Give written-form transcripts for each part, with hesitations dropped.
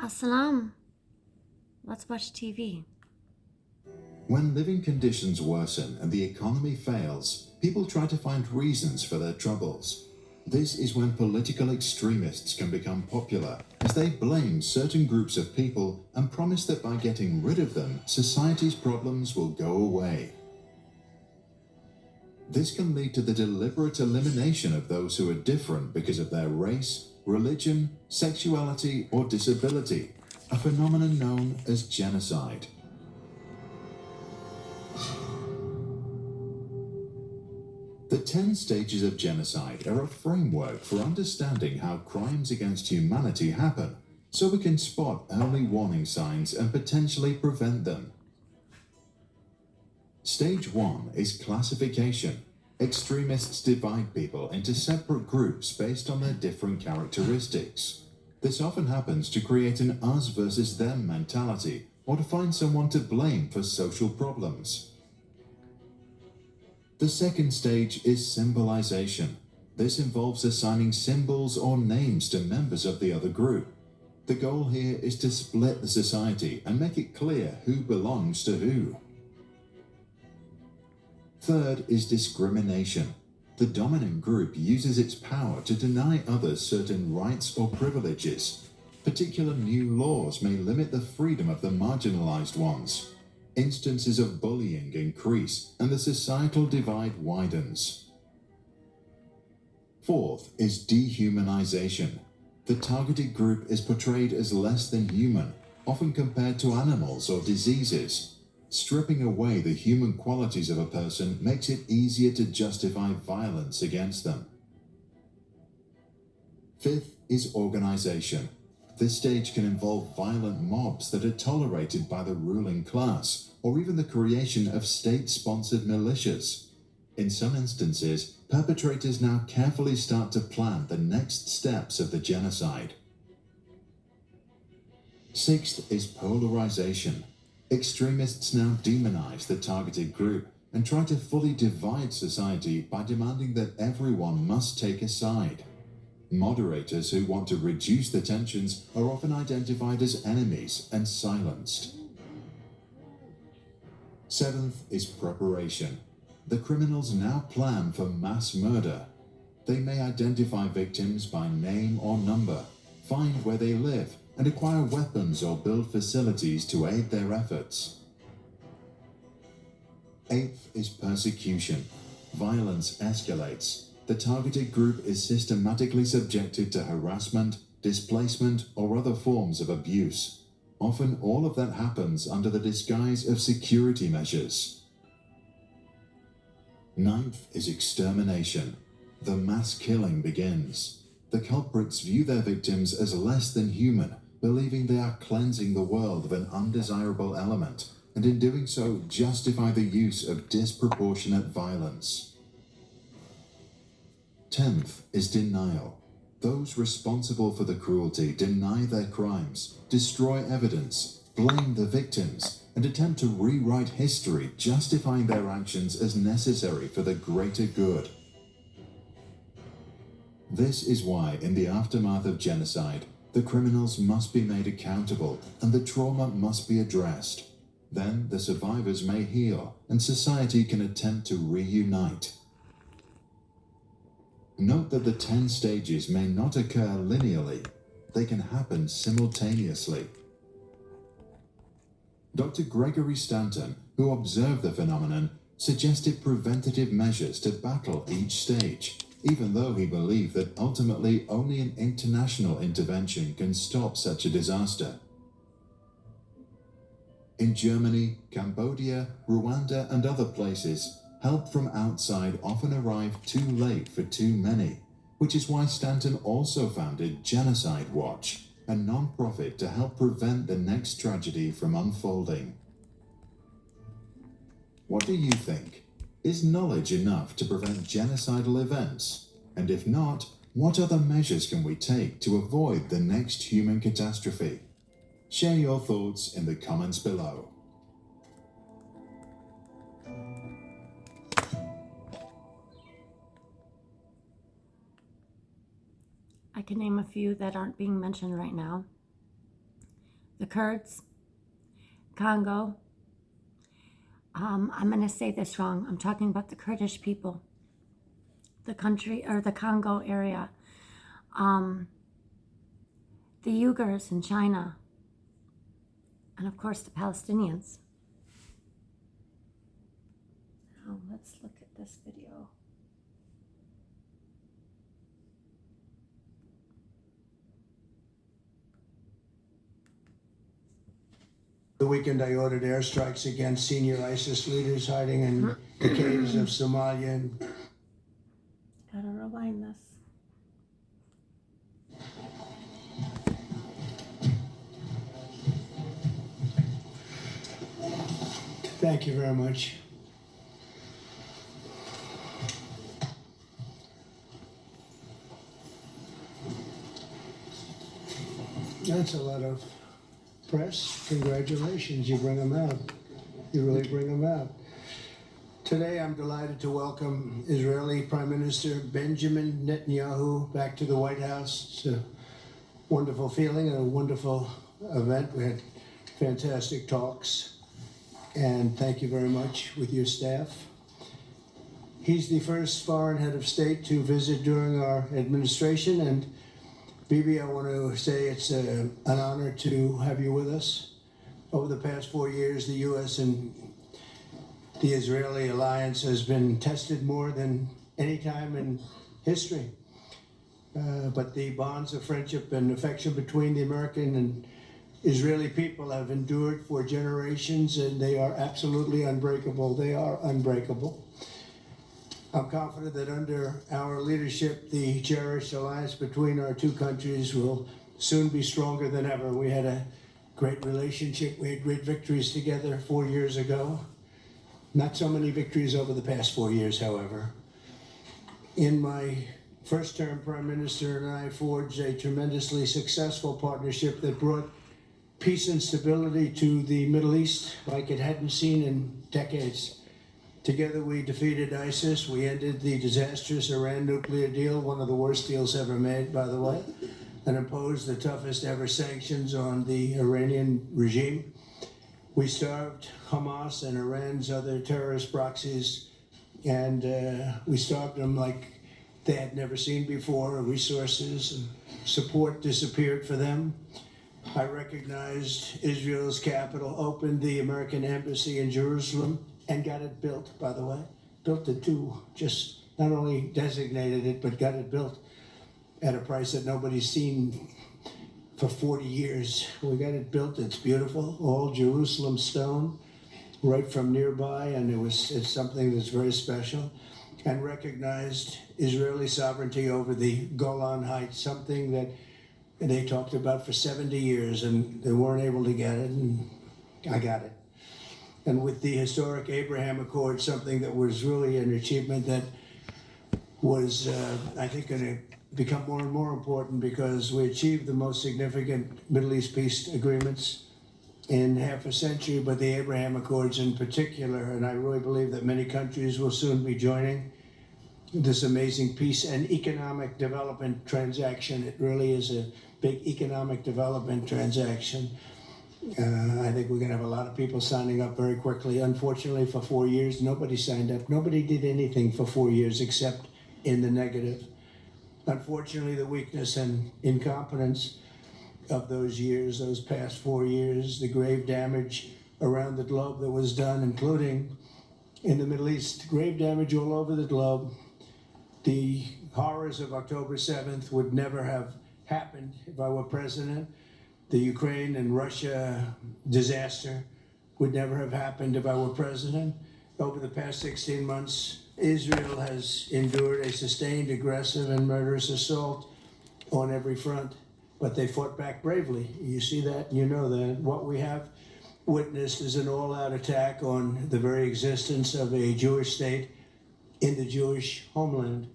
Assalam. Let's watch TV. When living conditions worsen and the economy fails, people try to find reasons for their troubles. This is when political extremists can become popular, as they blame certain groups of people and promise that by getting rid of them, society's problems will go away. This can lead to the deliberate elimination of those who are different because of their race, religion, sexuality, or disability, a phenomenon known as genocide. The 10 stages of genocide are a framework for understanding how crimes against humanity happen, so we can spot early warning signs and potentially prevent them. Stage 1 is classification. Extremists divide people into separate groups based on their different characteristics. This often happens to create an us versus them mentality, or to find someone to blame for social problems. The second stage is symbolization. This involves assigning symbols or names to members of the other group. The goal here is to split the society and make it clear who belongs to who. Third is discrimination. The dominant group uses its power to deny others certain rights or privileges. Particular new laws may limit the freedom of the marginalized ones. Instances of bullying increase and the societal divide widens. Fourth is dehumanization. The targeted group is portrayed as less than human, often compared to animals or diseases. Stripping away the human qualities of a person makes it easier to justify violence against them. Fifth is organization. This stage can involve violent mobs that are tolerated by the ruling class, or even the creation of state-sponsored militias. In some instances, perpetrators now carefully start to plan the next steps of the genocide. Sixth is polarization. Extremists now demonize the targeted group and try to fully divide society by demanding that everyone must take a side. Moderators who want to reduce the tensions are often identified as enemies and silenced. Seventh is preparation. The criminals now plan for mass murder. They may identify victims by name or number, find where they live, and acquire weapons or build facilities to aid their efforts. Eighth is persecution. Violence escalates. The targeted group is systematically subjected to harassment, displacement, or other forms of abuse. Often all of that happens under the disguise of security measures. Ninth is extermination. The mass killing begins. The culprits view their victims as less than human, believing they are cleansing the world of an undesirable element, and in doing so justify the use of disproportionate violence. 10th is denial. Those responsible for the cruelty deny their crimes, destroy evidence, blame the victims, and attempt to rewrite history, justifying their actions as necessary for the greater good. This is why, in the aftermath of genocide, the criminals must be made accountable and the trauma must be addressed. Then the survivors may heal and society can attempt to reunite. Note that the 10 stages may not occur linearly. They can happen simultaneously. Dr. Gregory Stanton, who observed the phenomenon, suggested preventative measures to battle each stage, even though he believed that ultimately only an international intervention can stop such a disaster. In Germany, Cambodia, Rwanda, and other places, help from outside often arrived too late for too many, which is why Stanton also founded Genocide Watch, a non-profit to help prevent the next tragedy from unfolding. What do you think? Is knowledge enough to prevent genocidal events? And if not, what other measures can we take to avoid the next human catastrophe? Share your thoughts in the comments below. I can name a few that aren't being mentioned right now. the Kurds, Congo. I'm going to say this wrong. I'm talking about the Kurdish people, the country, or the Congo area, the Uyghurs in China, and of course the Palestinians. Now let's look at this video. The weekend I ordered airstrikes against senior ISIS leaders hiding in the caves of Somalia. And Gotta rewind this. thank you very much. That's a lot of press. Congratulations, you bring them out. You really bring them out. Today I'm delighted to welcome Israeli Prime Minister Benjamin Netanyahu back to the White House. It's a wonderful feeling and a wonderful event. We had fantastic talks, and thank you very much with your staff. He's the first foreign head of state to visit during our administration, and Bibi, I want to say it's an honor to have you with us. Over the past 4 years, the U.S. and the Israeli alliance has been tested more than any time in history. But the bonds of friendship and affection between the American and Israeli people have endured for generations, and they are absolutely unbreakable. They are unbreakable. I'm confident that under our leadership, the cherished alliance between our two countries will soon be stronger than ever. We had a great relationship. We had great victories together 4 years ago. Not so many victories over the past 4 years, however. In my first term, Prime Minister and I forged a tremendously successful partnership that brought peace and stability to the Middle East like it hadn't seen in decades. Together we defeated ISIS, we ended the disastrous Iran nuclear deal, one of the worst deals ever made, by the way, and imposed the toughest ever sanctions on the Iranian regime. We starved Hamas and Iran's other terrorist proxies, and we starved them like they had never seen before. Resources and support disappeared for them. I recognized Israel's capital, opened the American embassy in Jerusalem, and got it built, by the way. Built it too, just not only designated it, but got it built at a price that nobody's seen for 40 years. We got it built, it's beautiful, all Jerusalem stone, right from nearby, and it's something that's very special. And recognized Israeli sovereignty over the Golan Heights, something that they talked about for 70 years, and they weren't able to get it, and I got it. And with the historic Abraham Accord, something that was really an achievement that was, I think, going to become more and more important because we achieved the most significant Middle East peace agreements in half a century, but the Abraham Accords in particular, and I really believe that many countries will soon be joining this amazing peace and economic development transaction. It really is a big economic development transaction. I think we're going to have a lot of people signing up very quickly. Unfortunately, for 4 years, nobody signed up. Nobody did anything for 4 years except in the negative. Unfortunately, the weakness and incompetence of those years, those past 4 years, the grave damage around the globe that was done, including in the Middle East, grave damage all over the globe. The horrors of October 7th would never have happened if I were president. The Ukraine and Russia disaster would never have happened if I were president. Over the past 16 months, Israel has endured a sustained, aggressive, and murderous assault on every front, but they fought back bravely. You see that, you know that. What we have witnessed is an all-out attack on the very existence of a Jewish state in the Jewish homeland.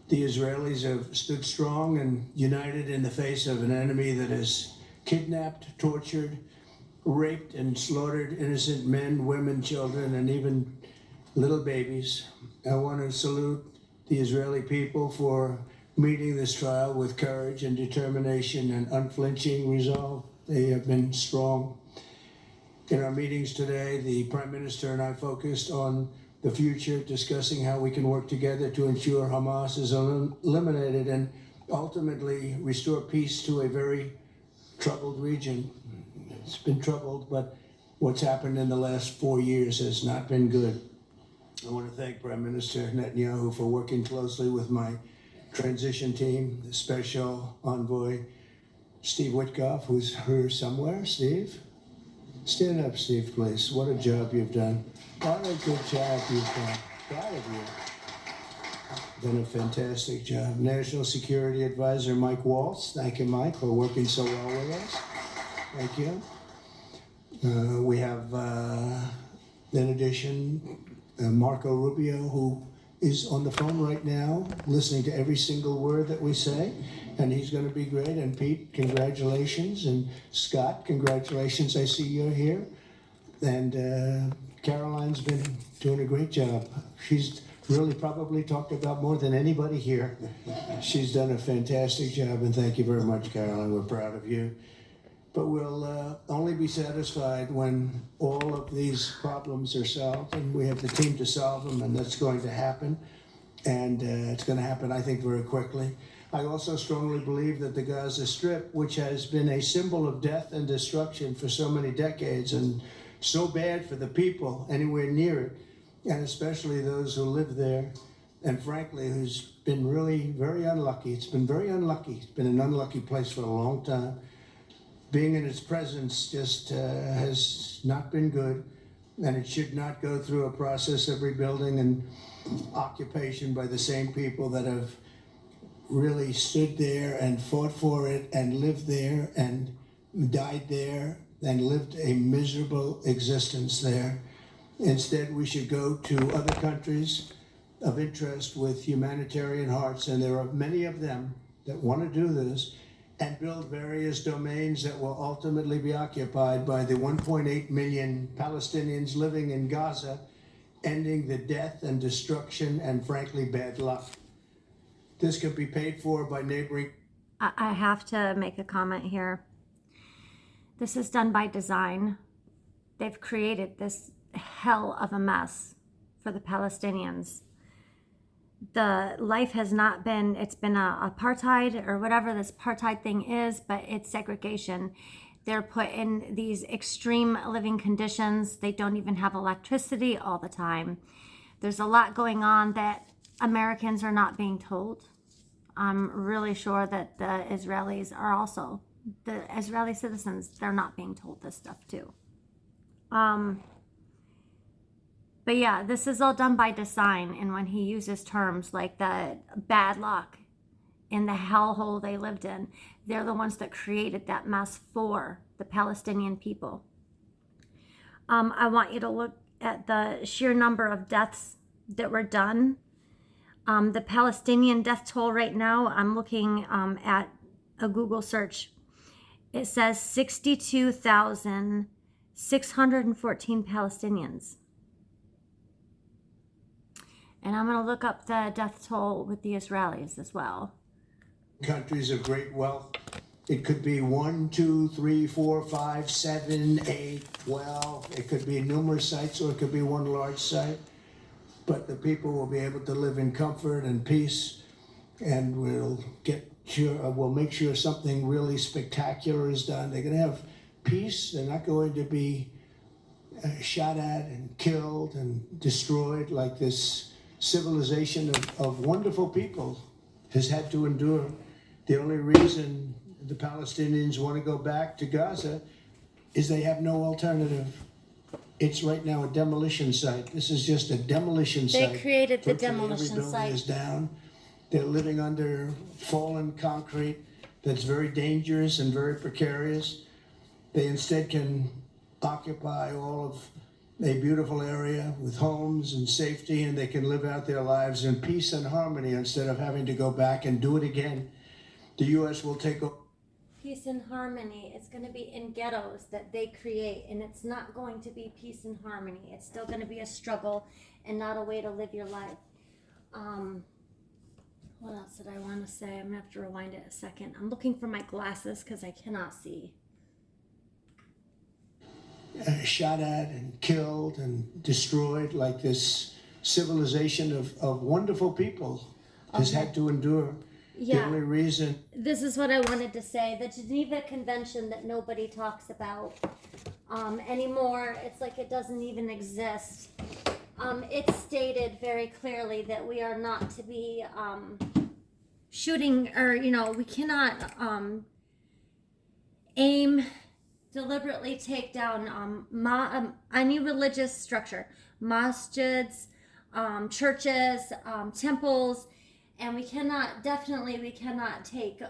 The Israelis have stood strong and united in the face of an enemy that has kidnapped, tortured, raped, and slaughtered innocent men, women, children, and even little babies. I want to salute the Israeli people for meeting this trial with courage and determination and unflinching resolve. They have been strong. In our meetings today, the Prime Minister and I focused on the future, discussing how we can work together to ensure Hamas is eliminated and ultimately restore peace to a very troubled region. It's been troubled, but what's happened in the last 4 years has not been good. I want to thank Prime Minister Netanyahu for working closely with my transition team, the Special Envoy Steve Witkoff, who's here somewhere. Steve? Stand up, Steve, please. What a job you've done. What a good job you've done. Proud of you. Done a fantastic job. National Security Advisor Mike Waltz. Thank you, Mike, for working so well with us. Thank you. We have, in addition, Marco Rubio, who is on the phone right now, listening to every single word that we say, and he's going to be great. And Pete, congratulations. And Scott, congratulations. I see you're here. And Caroline's been doing a great job. She's really probably talked about more than anybody here. She's done a fantastic job, and thank you very much, Caroline. We're proud of you. But we'll only be satisfied when all of these problems are solved, and we have the team to solve them, and that's going to happen. And it's going to happen, I think, very quickly. I also strongly believe that the Gaza Strip, which has been a symbol of death and destruction for so many decades, and so bad for the people anywhere near it, and especially those who live there, and frankly, who's been really very unlucky. It's been very unlucky. It's been an unlucky place for a long time. Being in its presence just has not been good, and it should not go through a process of rebuilding and occupation by the same people that have really stood there and fought for it and lived there and died there and lived a miserable existence there. Instead, we should go to other countries of interest with humanitarian hearts, and there are many of them that want to do this, and build various domains that will ultimately be occupied by the 1.8 million Palestinians living in Gaza, ending the death and destruction and, frankly, bad luck. This could be paid for by neighboring... I have to make a comment here. This is done by design. They've created this hell of a mess for the Palestinians. The life has not been, it's been a apartheid or whatever this apartheid thing is, but it's segregation. They're put in these extreme living conditions. They don't even have electricity all the time. There's a lot going on that Americans are not being told. I'm really sure that the Israelis are also, the Israeli citizens, they're not being told this stuff too. But yeah, this is all done by design. And when he uses terms like the bad luck in the hellhole they lived in, they're the ones that created that mess for the Palestinian people. I want you to look at the sheer number of deaths that were done. The Palestinian death toll right now, I'm looking at a Google search. It says 62,614 Palestinians. And I'm going to look up the death toll with the Israelis as well. Countries of great wealth. It could be 1, 2, 3, 4, 5, 7, 8, 12. It could be numerous sites, or it could be one large site. But the people will be able to live in comfort and peace, and we'll make sure something really spectacular is done. They're going to have peace. They're not going to be shot at and killed and destroyed like this civilization of wonderful people has had to endure. The only reason the Palestinians want to go back to Gaza is they have no alternative. It's right now a demolition site. This is just a demolition site. They created the Virtually demolition every building site. is down. They're living under fallen concrete that's very dangerous and very precarious. They instead can occupy all of a beautiful area with homes and safety, and they can live out their lives in peace and harmony instead of having to go back and do it again. The U.S. will take over. Peace and harmony. It's going to be in ghettos that they create, and it's not going to be peace and harmony. It's still going to be a struggle and not a way to live your life. What else did I want to say? I'm going to have to rewind it a second. I'm looking for my glasses because I cannot see. shot at and killed and destroyed, like this civilization of wonderful people has had to endure. The Yeah. only reason This is what I wanted to say. The Geneva Convention that nobody talks about anymore, it's like it doesn't even exist. It stated very clearly that we are not to be shooting, or, we cannot aim, deliberately take down any religious structure, masjids, churches, temples, and we cannot take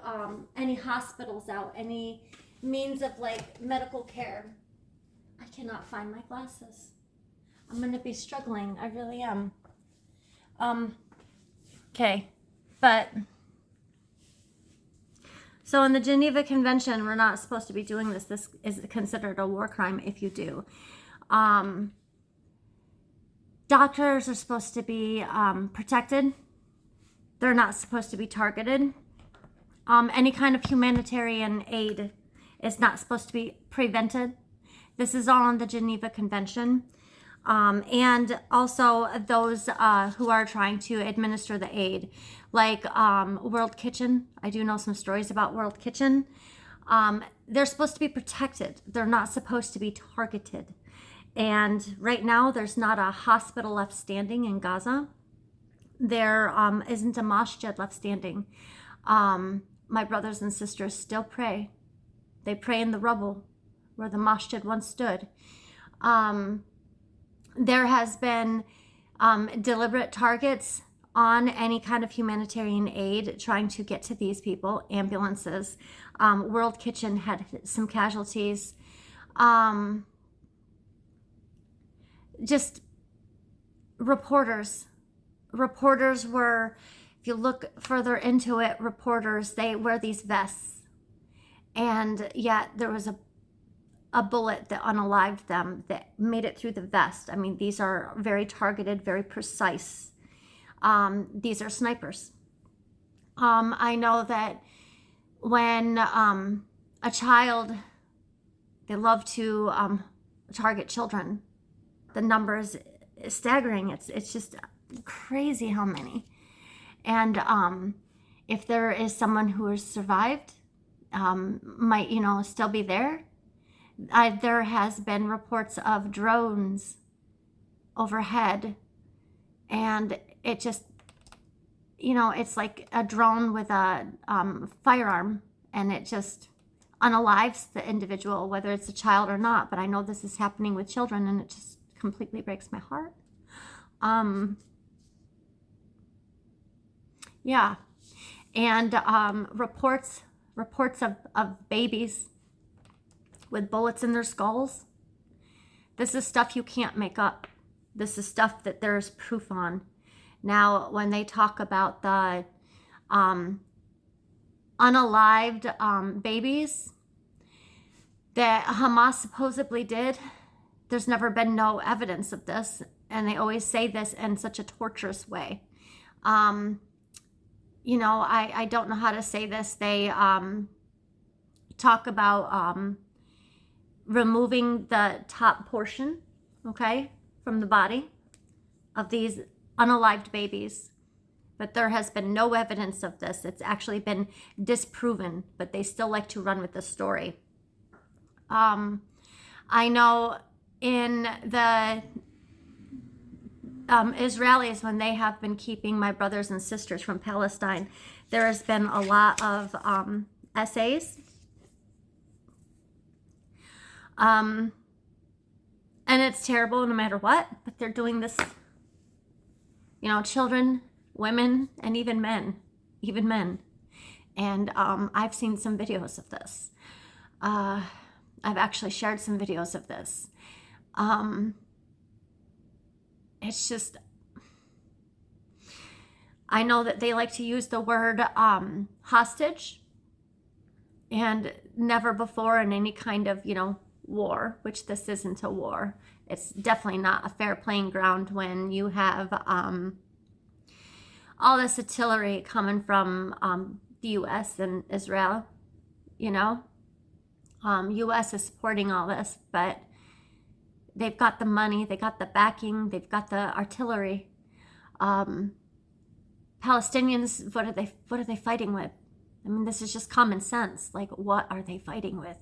any hospitals out, any means of like medical care. I cannot find my glasses. I'm going to be struggling. I really am. Okay, but so in the Geneva Convention, we're not supposed to be doing this. This is considered a war crime if you do. Doctors are supposed to be protected. They're not supposed to be targeted. Any kind of humanitarian aid is not supposed to be prevented. This is all in the Geneva Convention. And also those who are trying to administer the aid, like World Kitchen. I do know some stories about World Kitchen. They're supposed to be protected. They're not supposed to be targeted. And right now, there's not a hospital left standing in Gaza. There isn't a masjid left standing. My brothers and sisters still pray. They pray in the rubble where the masjid once stood. There has been deliberate targets on any kind of humanitarian aid trying to get to these people, ambulances. World Kitchen had some casualties. Just reporters were, if you look further into it, they wear these vests, and yet there was a bullet that unalived them that made it through the vest. I mean, these are very targeted, very precise. These are snipers. I know that when a child, they love to target children. The numbers is staggering. It's just crazy how many. And if there is someone who has survived, might still be there. There has been reports of drones overhead, and it just, it's like a drone with a firearm, and it just unalives the individual, whether it's a child or not. But I know this is happening with children, and it just completely breaks my heart. Yeah, and reports of babies with bullets in their skulls. This is stuff you can't make up. This is stuff that there's proof on. Now, when they talk about the unalived babies that Hamas supposedly did, there's never been no evidence of this, and they always say this in such a torturous way. I don't know how to say this. They talk about removing the top portion, okay, from the body of these unalived babies. But there has been no evidence of this. It's actually been disproven, but they still like to run with the story. I know in the Israelis, when they have been keeping my brothers and sisters from Palestine, there has been a lot of essays. And it's terrible no matter what, but they're doing this, children, women, and even men. And I've seen some videos of this. I've actually shared some videos of this. It's just, I know that they like to use the word hostage, and never before in any kind of, war, which this isn't a war. It's definitely not a fair playing ground when you have all this artillery coming from the U.S. and Israel. U.S. is supporting all this, but they've got the money, they got the backing, they've got the artillery. Palestinians, what are they fighting with? I mean, this is just common sense. Like, what are they fighting with?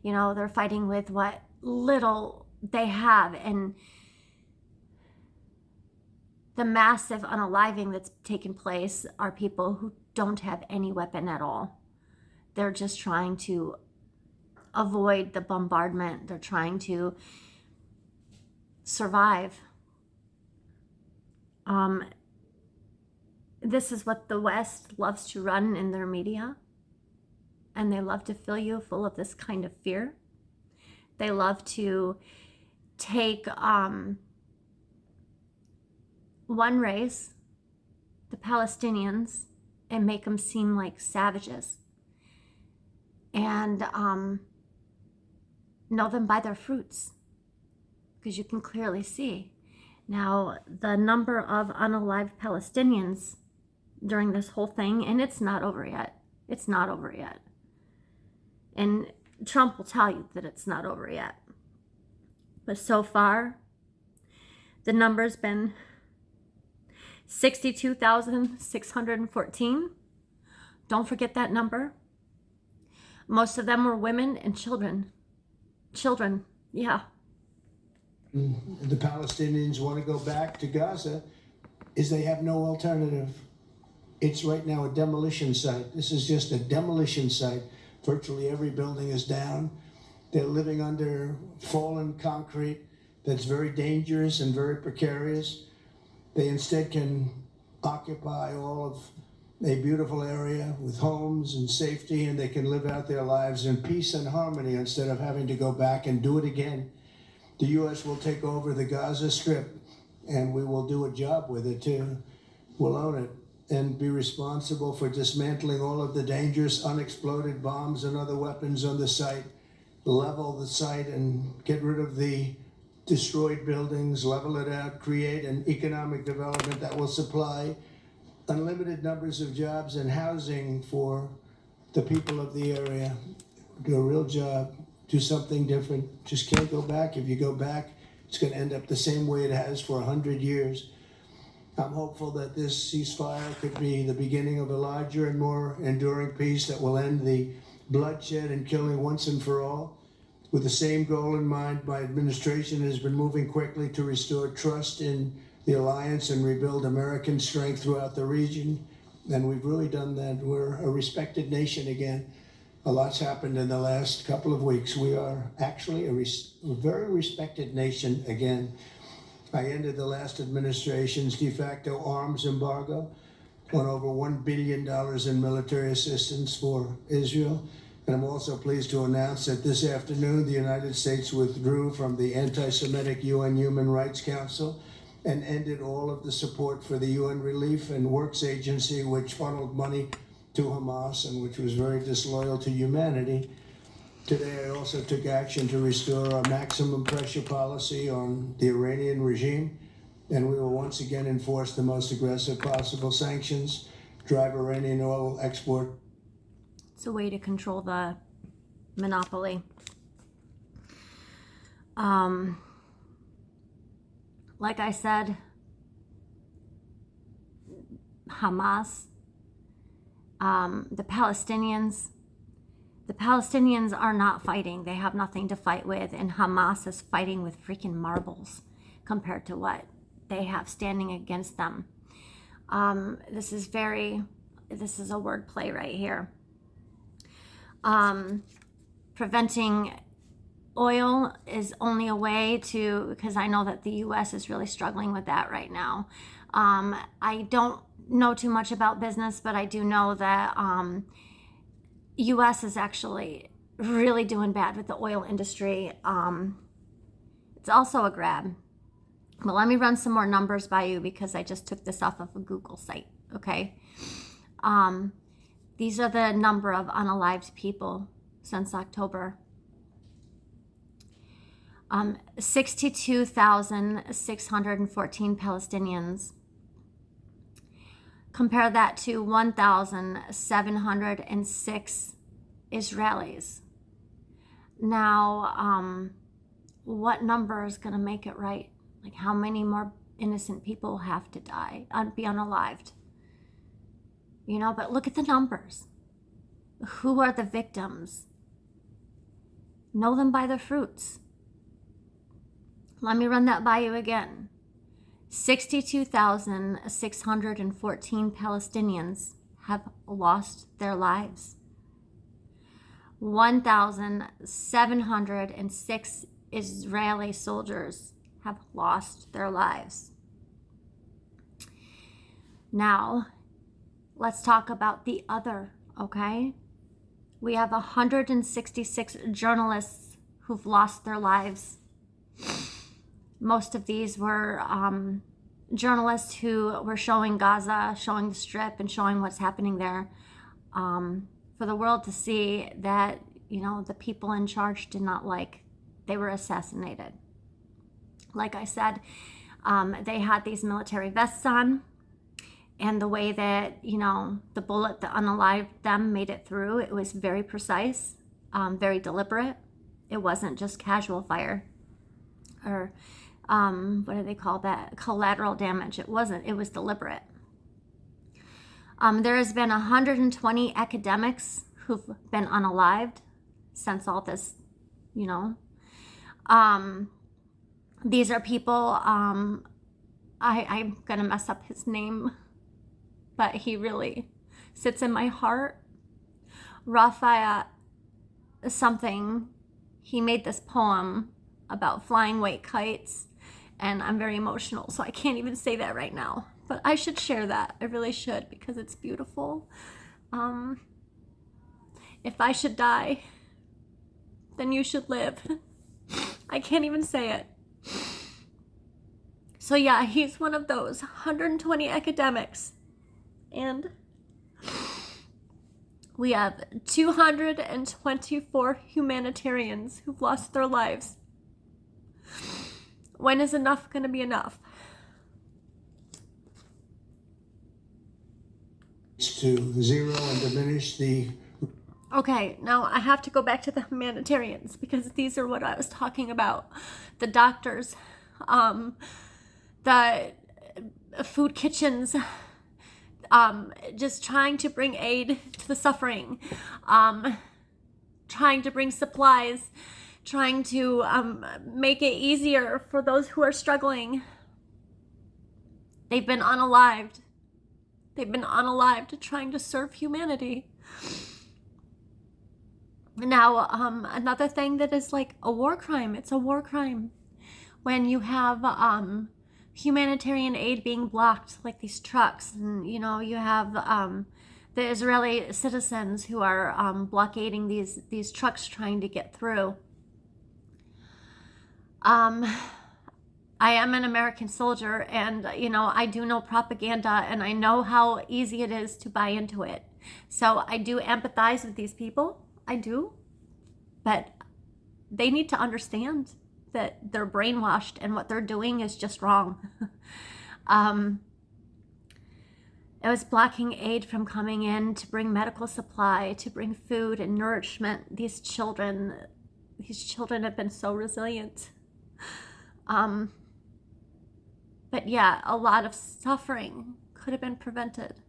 You know, they're fighting with what little they have, and the massive unaliving that's taken place are people who don't have any weapon at all. They're just trying to avoid the bombardment. They're trying to survive. This is what the West loves to run in their media, and they love to fill you full of this kind of fear. They love to take one race, the Palestinians, and make them seem like savages, and know them by their fruits, because you can clearly see. Now, the number of unalived Palestinians during this whole thing, and it's not over yet. It's not over yet. And Trump will tell you that it's not over yet. But so far, the number's been 62,614. Don't forget that number. Most of them were women and children. Children, yeah. The Palestinians want to go back to Gaza is they have no alternative. It's right now a demolition site. This is just a demolition site. Virtually every building is down. They're living under fallen concrete that's very dangerous and very precarious. They instead can occupy all of a beautiful area with homes and safety, and they can live out their lives in peace and harmony instead of having to go back and do it again. The U.S. will take over the Gaza Strip, and we will do a job with it too. We'll own it and be responsible for dismantling all of the dangerous unexploded bombs and other weapons on the site, level the site and get rid of the destroyed buildings, level it out, create an economic development that will supply unlimited numbers of jobs and housing for the people of the area. Do a real job, do something different. Just can't go back. If you go back, it's going to end up the same way it has for 100 years. I'm hopeful that this ceasefire could be the beginning of a larger and more enduring peace that will end the bloodshed and killing once and for all. With the same goal in mind, my administration has been moving quickly to restore trust in the alliance and rebuild American strength throughout the region. And we've really done that. We're a respected nation again. A lot's happened in the last couple of weeks. We are actually a very respected nation again. I ended the last administration's de facto arms embargo on over $1 billion in military assistance for Israel. And I'm also pleased to announce that this afternoon, the United States withdrew from the anti-Semitic UN Human Rights Council and ended all of the support for the UN Relief and Works Agency, which funneled money to Hamas and which was very disloyal to humanity. Today, I also took action to restore our maximum pressure policy on the Iranian regime, and we will once again enforce the most aggressive possible sanctions, drive Iranian oil export. It's a way to control the monopoly. Like I said, Hamas, the Palestinians are not fighting. They have nothing to fight with, and Hamas is fighting with freaking marbles compared to what they have standing against them. This is a wordplay right here. Preventing oil is only a way to, because I know that the U.S. is really struggling with that right now. I don't know too much about business, but I do know that U.S. is actually really doing bad with the oil industry. It's also a grab. But let me run some more numbers by you because I just took this off of a Google site, okay? These are the number of unalived people since October. 62,614 Palestinians. Compare that to 1,706 Israelis. Now, what number is going to make it right? Like, how many more innocent people have to die, be unalived? You know, but look at the numbers. Who are the victims? Know them by their fruits. Let me run that by you again. 62,614 Palestinians have lost their lives. 1,706 Israeli soldiers have lost their lives. Now, let's talk about the other, okay? We have 166 journalists who've lost their lives. Most of these were journalists who were showing Gaza, showing the Strip, and showing what's happening there for the world to see that, you know, the people in charge did not like. They were assassinated. Like I said, they had these military vests on, and the way that, you know, the bullet that unalived them made it through, it was very precise, very deliberate. It wasn't just casual fire or what do they call that? Collateral damage. It wasn't. It was deliberate. There has been 120 academics who've been unalived since all this, you know. These are people, I'm going to mess up his name, but he really sits in my heart. Raphael something, he made this poem about flying white kites, and I'm very emotional, so I can't even say that right now. But I should share that. I really should, because it's beautiful. If I should die, then you should live. I can't even say it. So yeah, he's one of those 120 academics. And we have 224 humanitarians who've lost their lives. When is enough going to be enough? To zero and diminish the... Okay, now I have to go back to the humanitarians, because these are what I was talking about. The doctors, the food kitchens, just trying to bring aid to the suffering, trying to bring supplies, trying to make it easier for those who are struggling. They've been unalived. They've been unalived trying to serve humanity. Now, another thing that is like a war crime, it's a war crime when you have humanitarian aid being blocked, like these trucks, and you know, you have the Israeli citizens who are blockading these trucks trying to get through. I am an American soldier, and you know, I do know propaganda, and I know how easy it is to buy into it. So I do empathize with these people. I do, but they need to understand that they're brainwashed and what they're doing is just wrong. It was blocking aid from coming in to bring medical supply, to bring food and nourishment. These children have been so resilient. But yeah, a lot of suffering could have been prevented.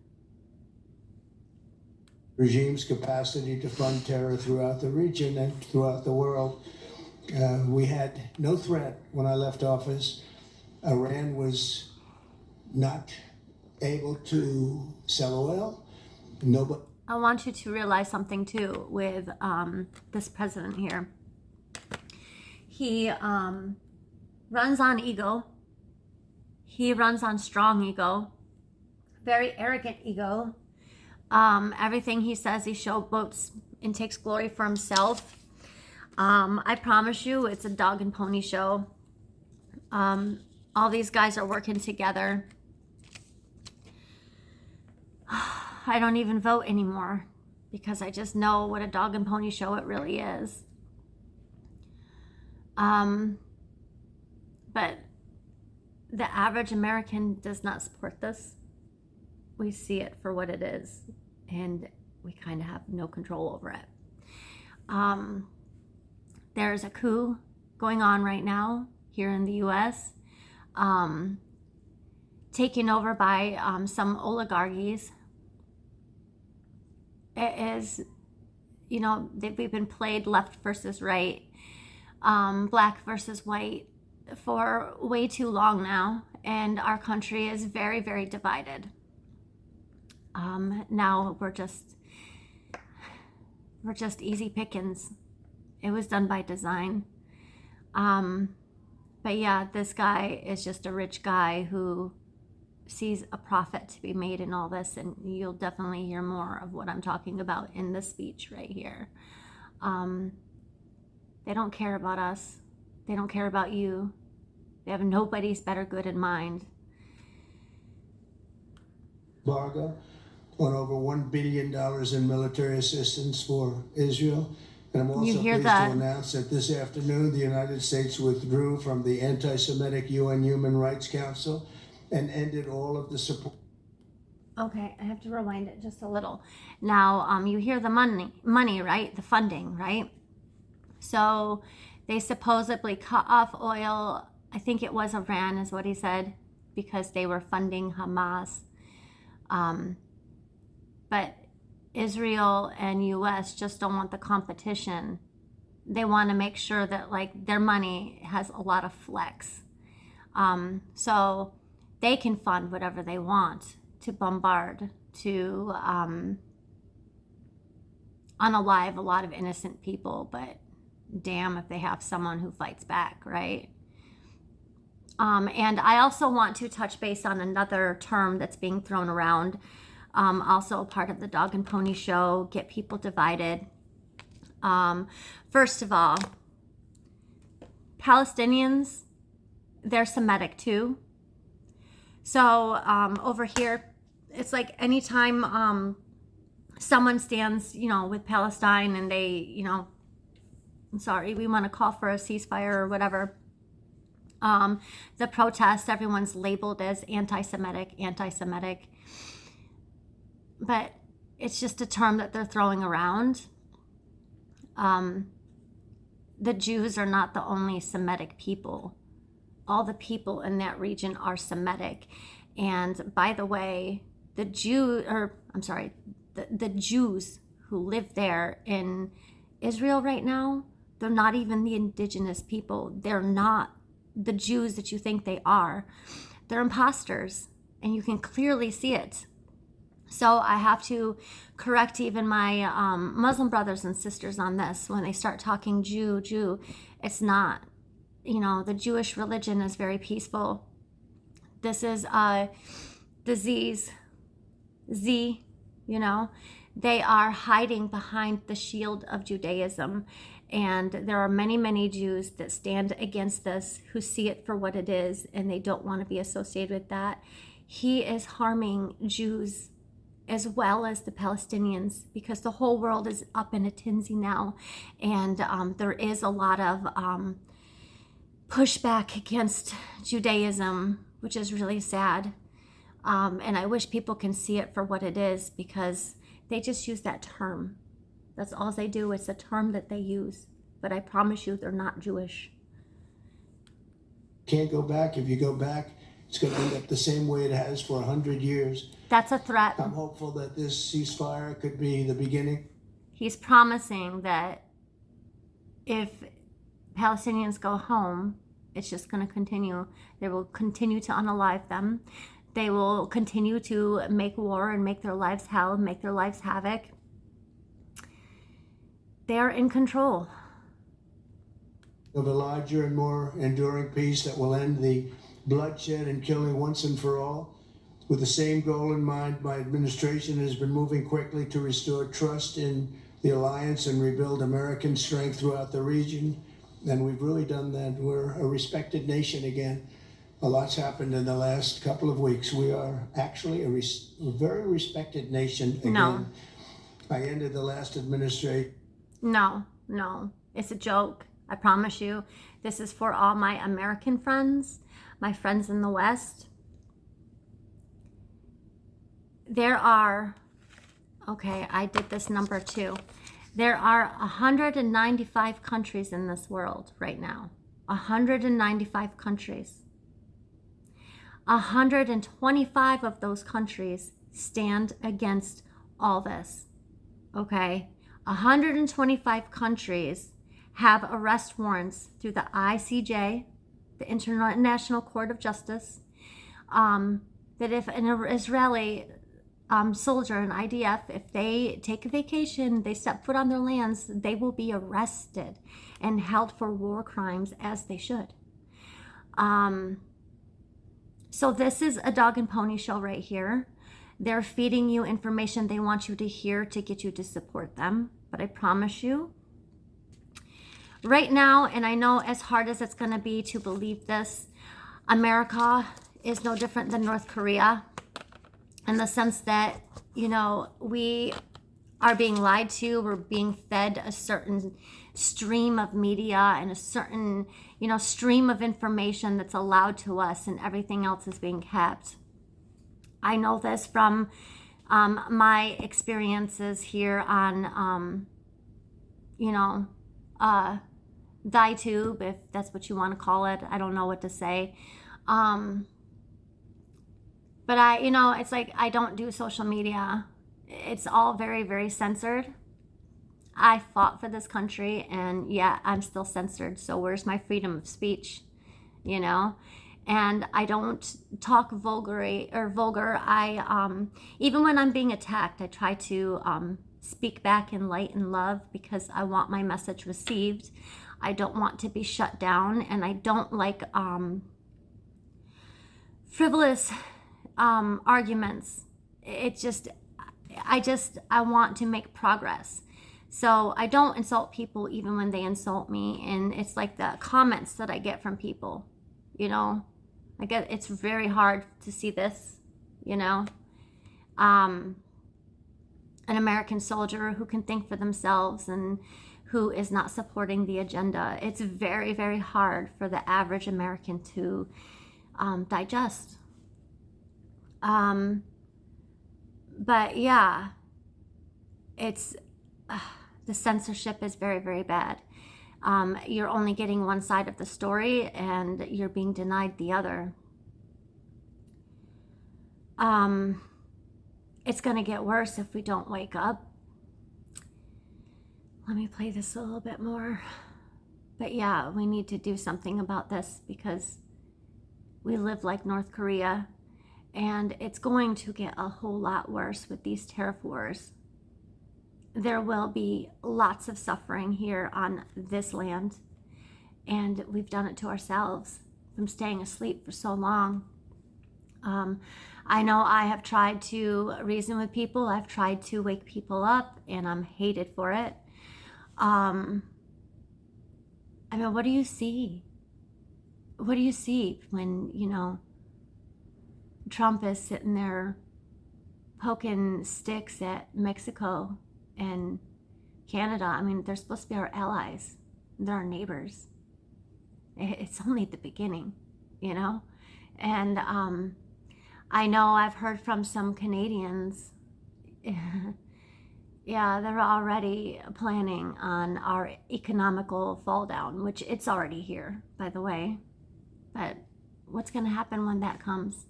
Regime's capacity to fund terror throughout the region and throughout the world. We had no threat when I left office. Iran was not able to sell oil. Nobody. I want you to realize something too with this president here. He runs on ego. He runs on strong ego, very arrogant ego. Everything he says, he showboats and takes glory for himself. I promise you, it's a dog and pony show. All these guys are working together. I don't even vote anymore because I just know what a dog and pony show it really is. But the average American does not support this. We see it for what it is, and we kind of have no control over it. There's a coup going on right now here in the US, taken over by some oligarchies. It is, you know, we've been played left versus right, black versus white for way too long now, and our country is very, very divided. Now we're just easy pickings. It was done by design. But yeah, this guy is just a rich guy who sees a profit to be made in all this, and you'll definitely hear more of what I'm talking about in this speech right here. They don't care about us. They don't care about you. They have nobody's better good in mind. Embargo on over $1 billion in military assistance for Israel. And I'm also pleased to announce that this afternoon the United States withdrew from the anti-Semitic UN Human Rights Council and ended all of the support. Okay, I have to rewind it just a little. Now, you hear the money, right? The funding, right? So they supposedly cut off oil. I think it was Iran is what he said, because they were funding Hamas. But Israel and US just don't want the competition. They want to make sure that like their money has a lot of flex. So they can fund whatever they want to bombard, to unalive a lot of innocent people, but damn if they have someone who fights back, right? And I also want to touch base on another term that's being thrown around, also a part of the Dog and Pony Show, get people divided. First of all, Palestinians, they're Semitic too. So over here, it's like anytime someone stands, you know, with Palestine and they, you know, I'm sorry, we want to call for a ceasefire or whatever. The protest, everyone's labeled as anti-Semitic. But it's just a term that they're throwing around. The Jews are not the only Semitic people. All the people in that region are Semitic. And by the way, the Jews who live there in Israel right now, they're not even the indigenous people. They're not the Jews that you think they are. They're imposters, and you can clearly see it. So I have to correct even my Muslim brothers and sisters on this. When they start talking Jew, it's not. You know, the Jewish religion is very peaceful. This is a disease, you know. They are hiding behind the shield of Judaism. And there are many, many Jews that stand against this, who see it for what it is, and they don't want to be associated with that. He is harming Jews as well as the Palestinians, because the whole world is up in a tizzy now. And there is a lot of pushback against Judaism, which is really sad. And I wish people can see it for what it is, because they just use that term. That's all they do. It's a term that they use. But I promise you, they're not Jewish. Can't go back. If you go back, it's going to end up the same way it has for 100 years. That's a threat. I'm hopeful that this ceasefire could be the beginning. He's promising that if Palestinians go home, it's just going to continue. They will continue to unalive them. They will continue to make war and make their lives hell, make their lives havoc. They are in control of a larger and more enduring peace that will end the bloodshed and killing once and for all. With the same goal in mind, my administration has been moving quickly to restore trust in the alliance and rebuild American strength throughout the region. And we've really done that. We're a respected nation again. A lot's happened in the last couple of weeks. We are actually a very respected nation again. No. I ended the last administration. No, it's a joke. I promise you. This is for all my American friends, my friends in the West. There are, okay, I did this number too. There are 195 countries in this world right now. 195 countries. 125 of those countries stand against all this, okay? 125 countries have arrest warrants through the ICJ, the International Court of Justice, that if an Israeli soldier, an IDF, if they take a vacation, they step foot on their lands, they will be arrested and held for war crimes, as they should. So this is a dog and pony show right here. They're feeding you information they want you to hear to get you to support them. But I promise you, right now, and I know as hard as it's going to be to believe this, America is no different than North Korea in the sense that, you know, we are being lied to. We're being fed a certain stream of media and a certain, you know, stream of information that's allowed to us, and everything else is being kept. I know this from my experiences here on, you know, DieTube, if that's what you want to call it. I don't know what to say. But you know, it's like I don't do social media. It's all very, very censored. I fought for this country, and yeah, I'm still censored. So where's my freedom of speech? You know? And I don't talk vulgar. I even when I'm being attacked, I try to speak back in light and love, because I want my message received. I don't want to be shut down, and I don't like frivolous arguments. I want to make progress. So I don't insult people even when they insult me. And it's like the comments that I get from people, you know, I get, it's very hard to see this, you know, an American soldier who can think for themselves and who is not supporting the agenda. It's very, very hard for the average American to digest. But yeah, it's the censorship is very, very bad. You're only getting one side of the story, and you're being denied the other. It's going to get worse if we don't wake up. Let me play this a little bit more. But yeah, we need to do something about this, because we live like North Korea, and it's going to get a whole lot worse with these tariff wars. There will be lots of suffering here on this land, and we've done it to ourselves from staying asleep for so long. I know I have tried to reason with people. I've tried to wake people up, and I'm hated for it. I mean, what do you see? What do you see when, you know, Trump is sitting there poking sticks at Mexico and Canada? I mean, they're supposed to be our allies. They're our neighbors. It's only the beginning, you know? And I know I've heard from some Canadians, yeah, they're already planning on our economical fall down, which it's already here, by the way. But what's going to happen when that comes?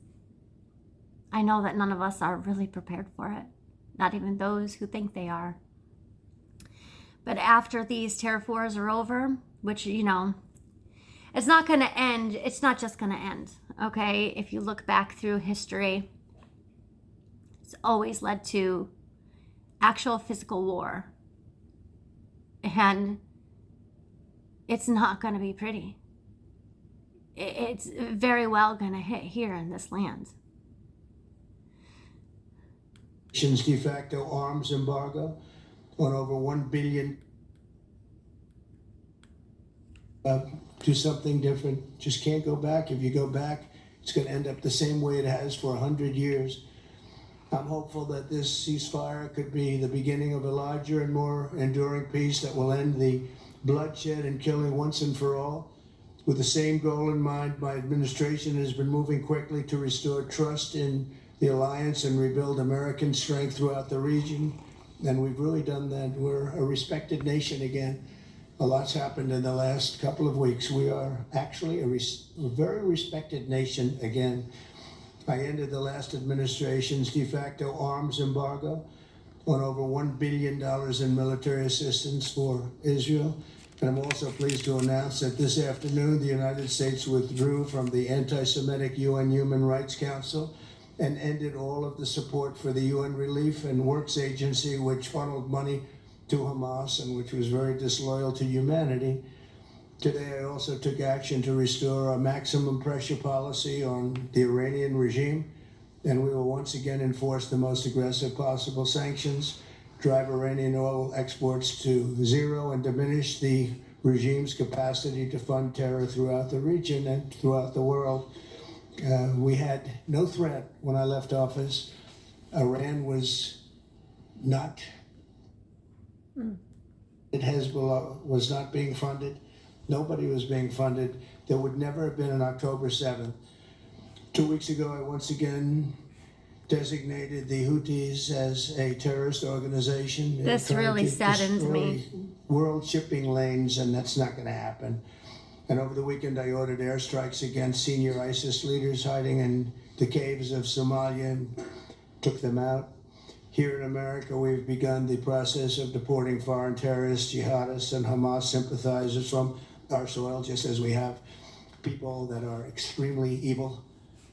I know that none of us are really prepared for it. Not even those who think they are. But after these tariff wars are over, which, you know, it's not going to end. It's not just going to end, okay? If you look back through history, it's always led to actual physical war. And it's not going to be pretty. It's very well going to hit here in this land. De facto arms embargo on over 1 billion. Do something different. Just can't go back. If you go back, it's going to end up the same way it has for 100 years. I'm hopeful that this ceasefire could be the beginning of a larger and more enduring peace that will end the bloodshed and killing once and for all. With the same goal in mind, my administration has been moving quickly to restore trust in the alliance and rebuild American strength throughout the region. And we've really done that. We're a respected nation again. A lot's happened in the last couple of weeks. We are actually a very respected nation again. I ended the last administration's de facto arms embargo on over $1 billion in military assistance for Israel. And I'm also pleased to announce that this afternoon the United States withdrew from the anti-Semitic UN Human Rights Council and ended all of the support for the UN Relief and Works Agency, which funneled money to Hamas and which was very disloyal to humanity. Today I also took action to restore a maximum pressure policy on the Iranian regime, and we will once again enforce the most aggressive possible sanctions, drive Iranian oil exports to zero, and diminish the regime's capacity to fund terror throughout the region and throughout the world. We had no threat when I left office. Iran was not, Hezbollah was not being funded. Nobody was being funded. There would never have been an October 7th. 2 weeks ago, I once again designated the Houthis as a terrorist organization. This They're trying really to saddens me. destroy world shipping lanes, and that's not going to happen. And over the weekend, I ordered airstrikes against senior ISIS leaders hiding in the caves of Somalia and took them out. Here in America, we've begun the process of deporting foreign terrorists, jihadists, and Hamas sympathizers from our soil, just as we have people that are extremely evil,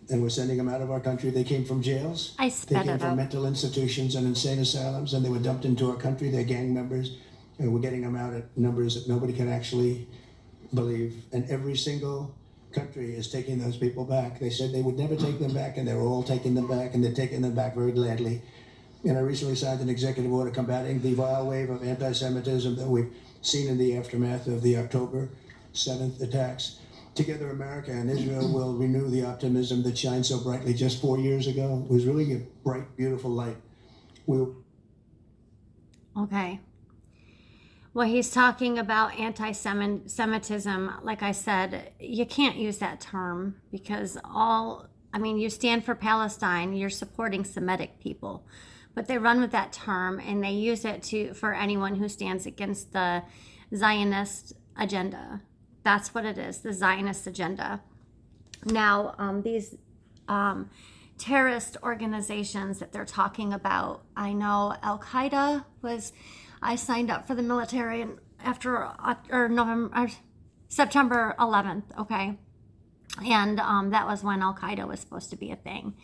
and we're sending them out of our country. They came from jails. I They sped came it from up. mental institutions and insane asylums, and they were dumped into our country. They're gang members, and we're getting them out at numbers that nobody can actually believe. And every single country is taking those people back. They said they would never take them back, and they're all taking them back, and they're taking them back very gladly. And I recently signed an executive order combating the vile wave of anti-Semitism that we've seen in the aftermath of the October 7th attacks. Together, America and Israel will renew the optimism that shined so brightly just 4 years ago. It was really a bright, beautiful light. We'll Okay. Well, he's talking about anti-Semitism. Like I said, you can't use that term because you stand for Palestine, you're supporting Semitic people. But they run with that term and they use it for anyone who stands against the Zionist agenda. That's what it is, the Zionist agenda. Now, these terrorist organizations that they're talking about, I know Al-Qaeda I signed up for the military after September 11th, okay? And that was when Al-Qaeda was supposed to be a thing.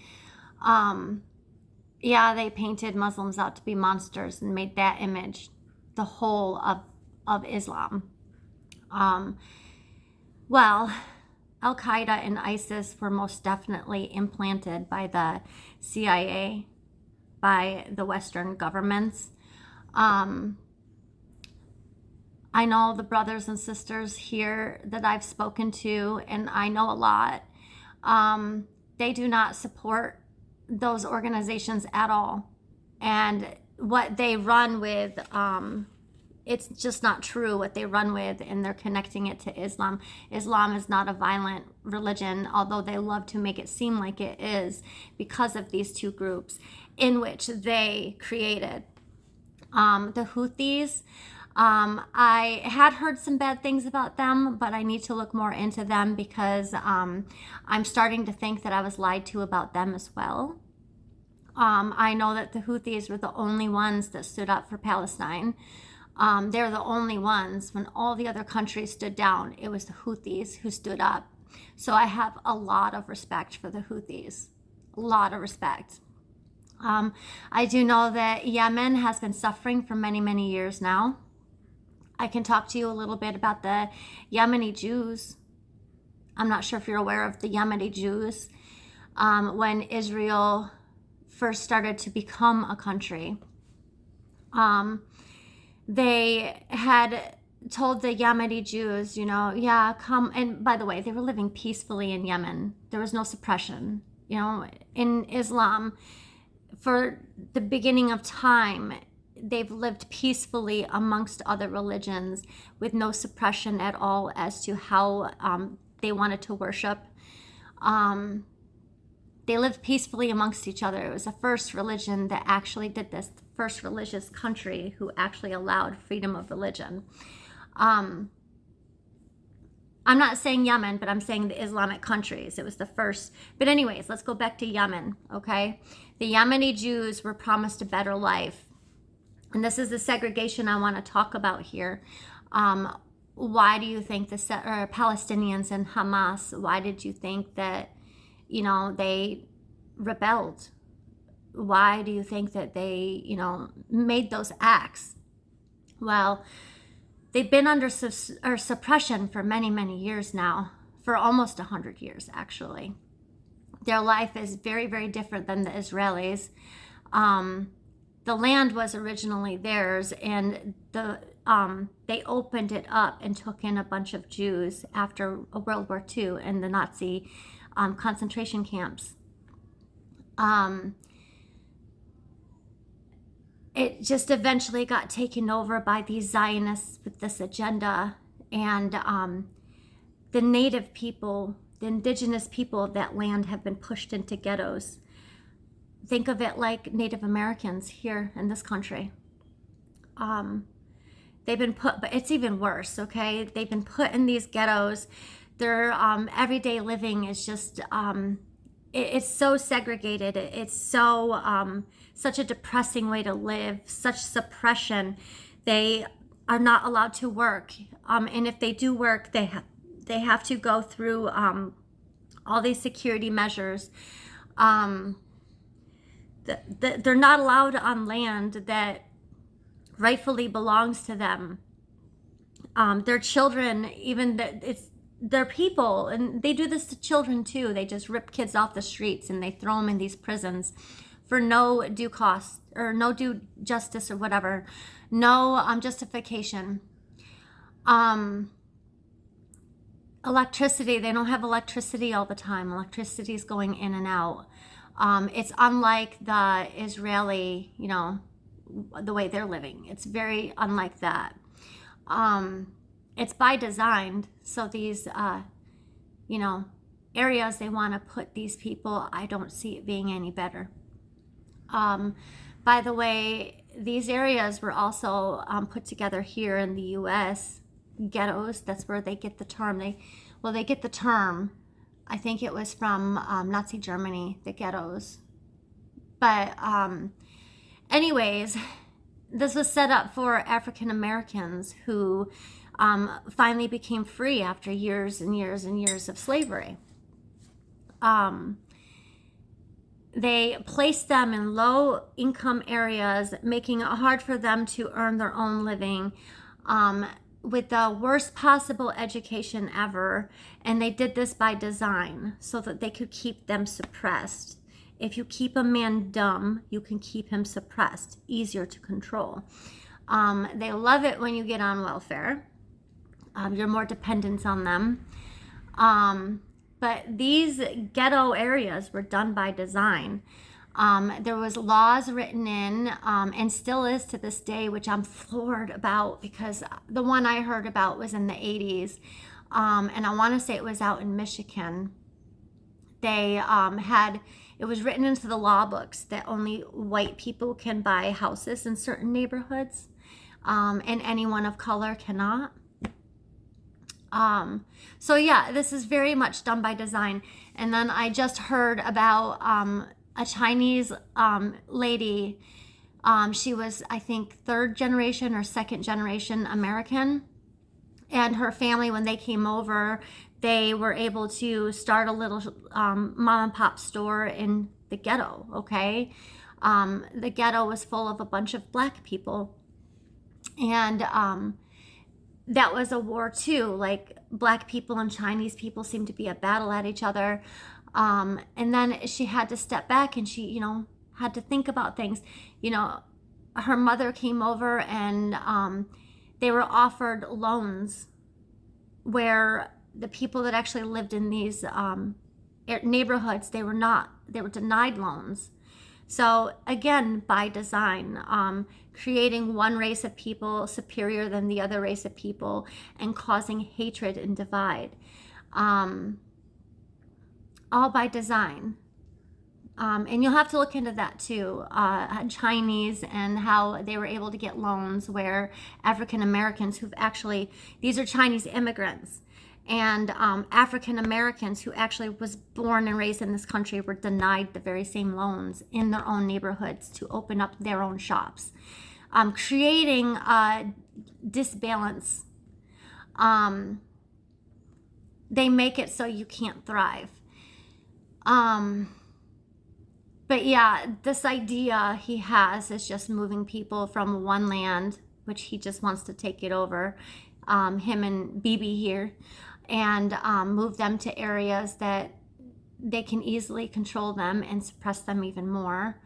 Yeah, they painted Muslims out to be monsters and made that image the whole of Islam. Well, Al-Qaeda and ISIS were most definitely implanted by the CIA, by the Western governments. I know the brothers and sisters here that I've spoken to, and I know a lot, they do not support those organizations at all. And what they run with, it's just not true what they run with, and they're connecting it to Islam. Islam is not a violent religion, although they love to make it seem like it is because of these two groups in which they created. The Houthis, I had heard some bad things about them, but I need to look more into them because I'm starting to think that I was lied to about them as well. I know that the Houthis were the only ones that stood up for Palestine. They're the only ones. When all the other countries stood down, it was the Houthis who stood up. So I have a lot of respect for the Houthis, a lot of respect. I do know that Yemen has been suffering for many, many years now. I can talk to you a little bit about the Yemeni Jews. I'm not sure if you're aware of the Yemeni Jews. When Israel first started to become a country, they had told the Yemeni Jews, yeah, come. And by the way, they were living peacefully in Yemen. There was no suppression. In Islam, for the beginning of time, they've lived peacefully amongst other religions with no suppression at all as to how they wanted to worship. They lived peacefully amongst each other. It was the first religion that actually did this, the first religious country who actually allowed freedom of religion. I'm not saying Yemen, but I'm saying the Islamic countries. It was the first. But anyways, let's go back to Yemen, okay? The Yemeni Jews were promised a better life. And this is the segregation I want to talk about here. Why do you think the Palestinians and Hamas, why did you think that, they rebelled? Why do you think that they, made those acts? Well, they've been under suppression for many, many years now, for almost 100 years, actually. Their life is very, very different than the Israelis. The land was originally theirs, and they opened it up and took in a bunch of Jews after World War II and the Nazi concentration camps. It just eventually got taken over by these Zionists with this agenda, and the native people, the indigenous people of that land have been pushed into ghettos. Think of it like Native Americans here in this country. They've been put, but it's even worse, okay? They've been put in these ghettos. Their everyday living is just, it's so segregated. It's so, such a depressing way to live, such suppression. They are not allowed to work. And if they do work, they have to go through all these security measures. They're not allowed on land that rightfully belongs to them. Their children, even it's their people, and they do this to children too. They just rip kids off the streets and they throw them in these prisons for no due cost or no due justice or whatever, no justification. Electricity, they don't have electricity all the time. Electricity is going in and out. It's unlike the Israeli, the way they're living. It's very unlike that. It's by design. So these, areas they want to put these people, I don't see it being any better. By the way, these areas were also put together here in the U.S. Ghettos. That's where they get the term. They get the term. I think it was from Nazi Germany, the ghettos. But anyways, this was set up for African Americans who finally became free after years and years and years of slavery. They placed them in low income areas, making it hard for them to earn their own living, with the worst possible education ever. And they did this by design so that they could keep them suppressed. If you keep a man dumb, you can keep him suppressed, easier to control. They love it when you get on welfare. You're more dependent on them. But these ghetto areas were done by design. There was laws written in, and still is to this day, which I'm floored about because the one I heard about was in the 80s. And I want to say it was out in Michigan. They it was written into the law books that only white people can buy houses in certain neighborhoods, and anyone of color cannot. So yeah, this is very much done by design. And then I just heard about a Chinese lady. She was, I think, third generation or second generation American. And her family, when they came over, they were able to start a little mom and pop store in the ghetto, okay? The ghetto was full of a bunch of black people. And that was a war too. Like, black people and Chinese people seemed to be at battle at each other. And then she had to step back and she, had to think about things. Her mother came over and they were offered loans where the people that actually lived in these neighborhoods, they were denied loans. So again, by design, creating one race of people superior than the other race of people and causing hatred and divide. All by design. And you'll have to look into that too, Chinese and how they were able to get loans where African Americans who've actually, these are Chinese immigrants, and African Americans who actually was born and raised in this country were denied the very same loans in their own neighborhoods to open up their own shops, creating a disbalance. They make it so you can't thrive. But yeah, this idea he has is just moving people from one land, which he just wants to take it over, him and Bibi here, and move them to areas that they can easily control them and suppress them even more,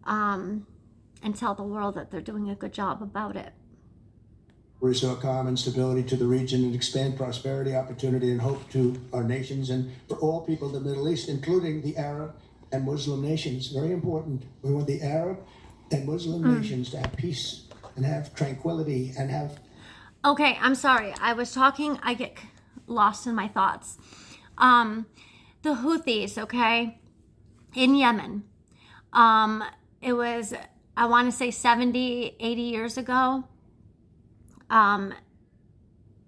and tell the world that they're doing a good job about it. Restore calm and stability to the region and expand prosperity, opportunity, and hope to our nations and for all people in the Middle East, including the Arab and Muslim nations. Very important. We want the Arab and Muslim nations to have peace and have tranquility and have... Okay, I'm sorry. I was talking, I get lost in my thoughts. The Houthis, okay, in Yemen. It was, I want to say 70, 80 years ago. The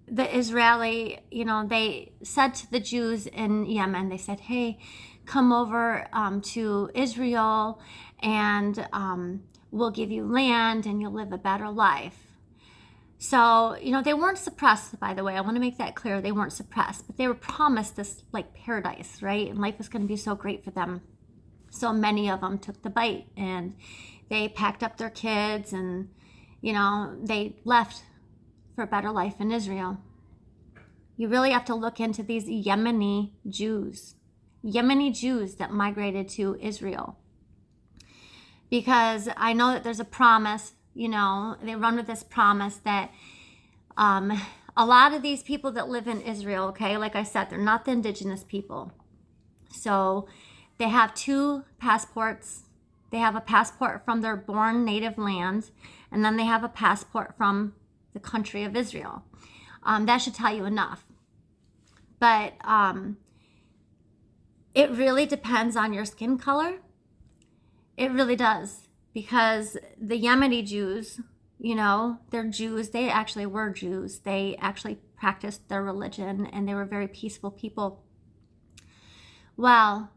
Israeli, they said to the Jews in Yemen, they said, hey, come over to Israel and we'll give you land and you'll live a better life. So, they weren't suppressed, by the way. I want to make that clear. They weren't suppressed, but they were promised this like paradise, right? And life was going to be so great for them. So many of them took the bite and they packed up their kids and, they left for a better life in Israel. You really have to look into these Yemeni Jews that migrated to Israel. Because I know that there's a promise, they run with this promise that a lot of these people that live in Israel, okay, like I said, they're not the indigenous people. So they have two passports. They have a passport from their born native land, and then they have a passport from the country of Israel. That should tell you enough. But it really depends on your skin color. It really does. Because the Yemeni Jews, they're Jews. They actually were Jews. They actually practiced their religion and they were very peaceful people. Well,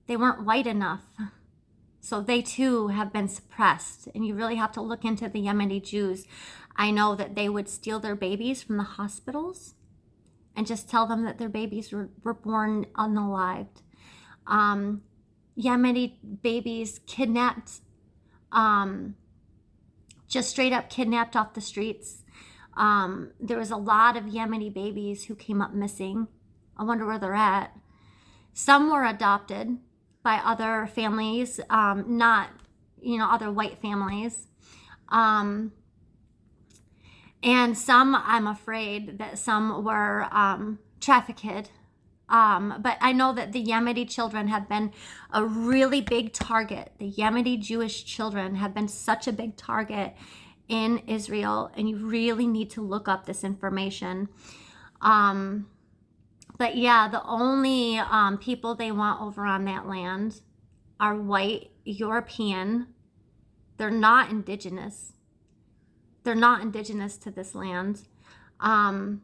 they weren't white enough. So they too have been suppressed. And you really have to look into the Yemeni Jews. I know that they would steal their babies from the hospitals and just tell them that their babies were born unalived. Yemeni babies kidnapped, just straight up kidnapped off the streets. There was a lot of Yemeni babies who came up missing. I wonder where they're at. Some were adopted by other families, not, other white families. And some, I'm afraid that some were trafficked. But I know that the Yemeni children have been a really big target. The Yemeni Jewish children have been such a big target in Israel, and you really need to look up this information. But yeah, the only people they want over on that land are white, European. They're not indigenous. They're not indigenous to this land. I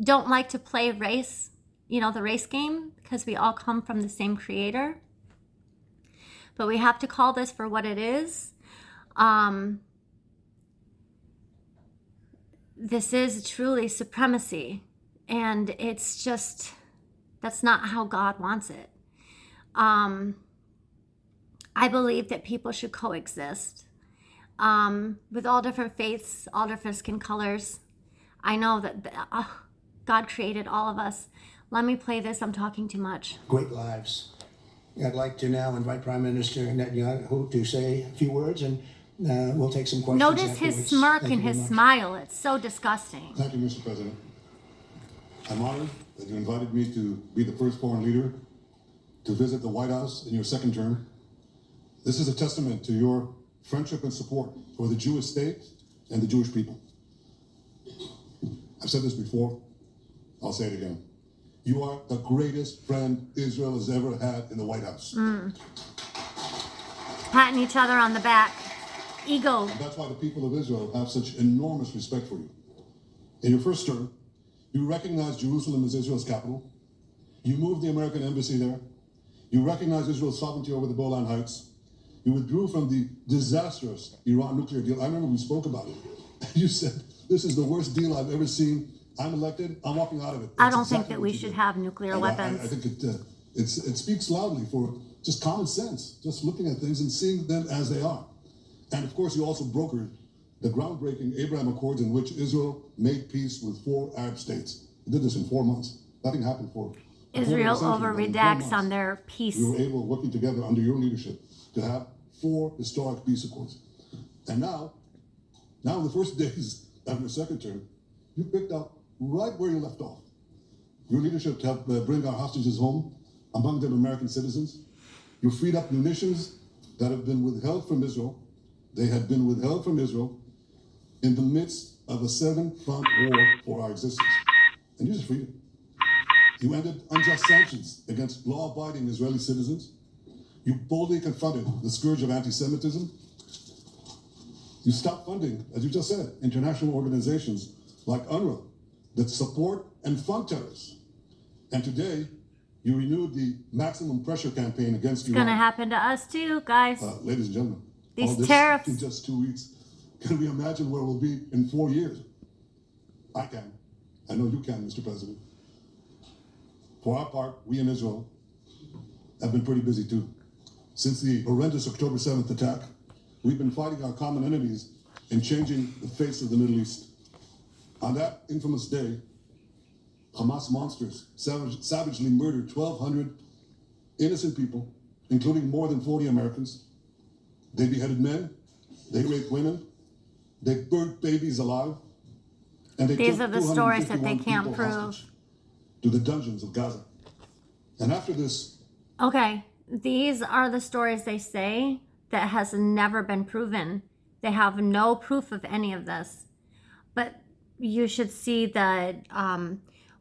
don't like to play race, the race game, because we all come from the same creator. But we have to call this for what it is. This is truly supremacy. And it's just, that's not how God wants it. I believe that people should coexist with all different faiths, all different skin colors. I know that God created all of us. Let me play this. I'm talking too much. Great lives. I'd like to now invite Prime Minister Netanyahu to say a few words, and we'll take some questions. Notice his smirk and his smile. It's so disgusting. Thank you, Mr. President. I'm honored that you invited me to be the first foreign leader to visit the White House in your second term. This is a testament to your friendship and support for the Jewish state and the Jewish people. I've said this before, I'll say it again. You are the greatest friend Israel has ever had in the White House. Patting each other on the back. Ego. And that's why the people of Israel have such enormous respect for you. In your first term, you recognized Jerusalem as Israel's capital. You moved the American embassy there. You recognized Israel's sovereignty over the Golan Heights. You withdrew from the disastrous Iran nuclear deal. I remember we spoke about it. You said, this is the worst deal I've ever seen. I'm elected, I'm walking out of it. I don't think that we should have nuclear And weapons. I think it speaks loudly for just common sense, just looking at things and seeing them as they are. And of course, you also brokered the groundbreaking Abraham Accords in which Israel made peace with 4 Arab states. It did this in 4 months. Nothing happened for Israel over but in 4 redacts months, on their peace. we were able, working together under your leadership, to have 4 historic peace accords. And now in the first days of your second term, you picked up right where you left off. Your leadership to help bring our hostages home, among them American citizens. You freed up munitions that have been withheld from Israel. They had been withheld from Israel in the midst of a 7-front war for our existence. And you just freed it. You ended unjust sanctions against law-abiding Israeli citizens. You boldly confronted the scourge of anti-Semitism. You stopped funding, as you just said, international organizations like UNRWA that support and fund terrorists. And today, you renewed the maximum pressure campaign against Iran. It's gonna happen to us too, guys. Ladies and gentlemen, These all this tariffs. in just 2 weeks. Can we imagine where we'll be in 4 years? I can. I know you can, Mr. President. For our part, we in Israel have been pretty busy too. Since the horrendous October 7th attack, we've been fighting our common enemies and changing the face of the Middle East. On that infamous day, Hamas monsters savagely murdered 1,200 innocent people, including more than 40 Americans. They beheaded men, they raped women, they burnt babies alive, and they These took are the stories that they 251 can't people prove. hostage to the dungeons of Gaza. And after this, Okay, these are the stories they say that has never been proven. They have no proof of any of this. But you should see that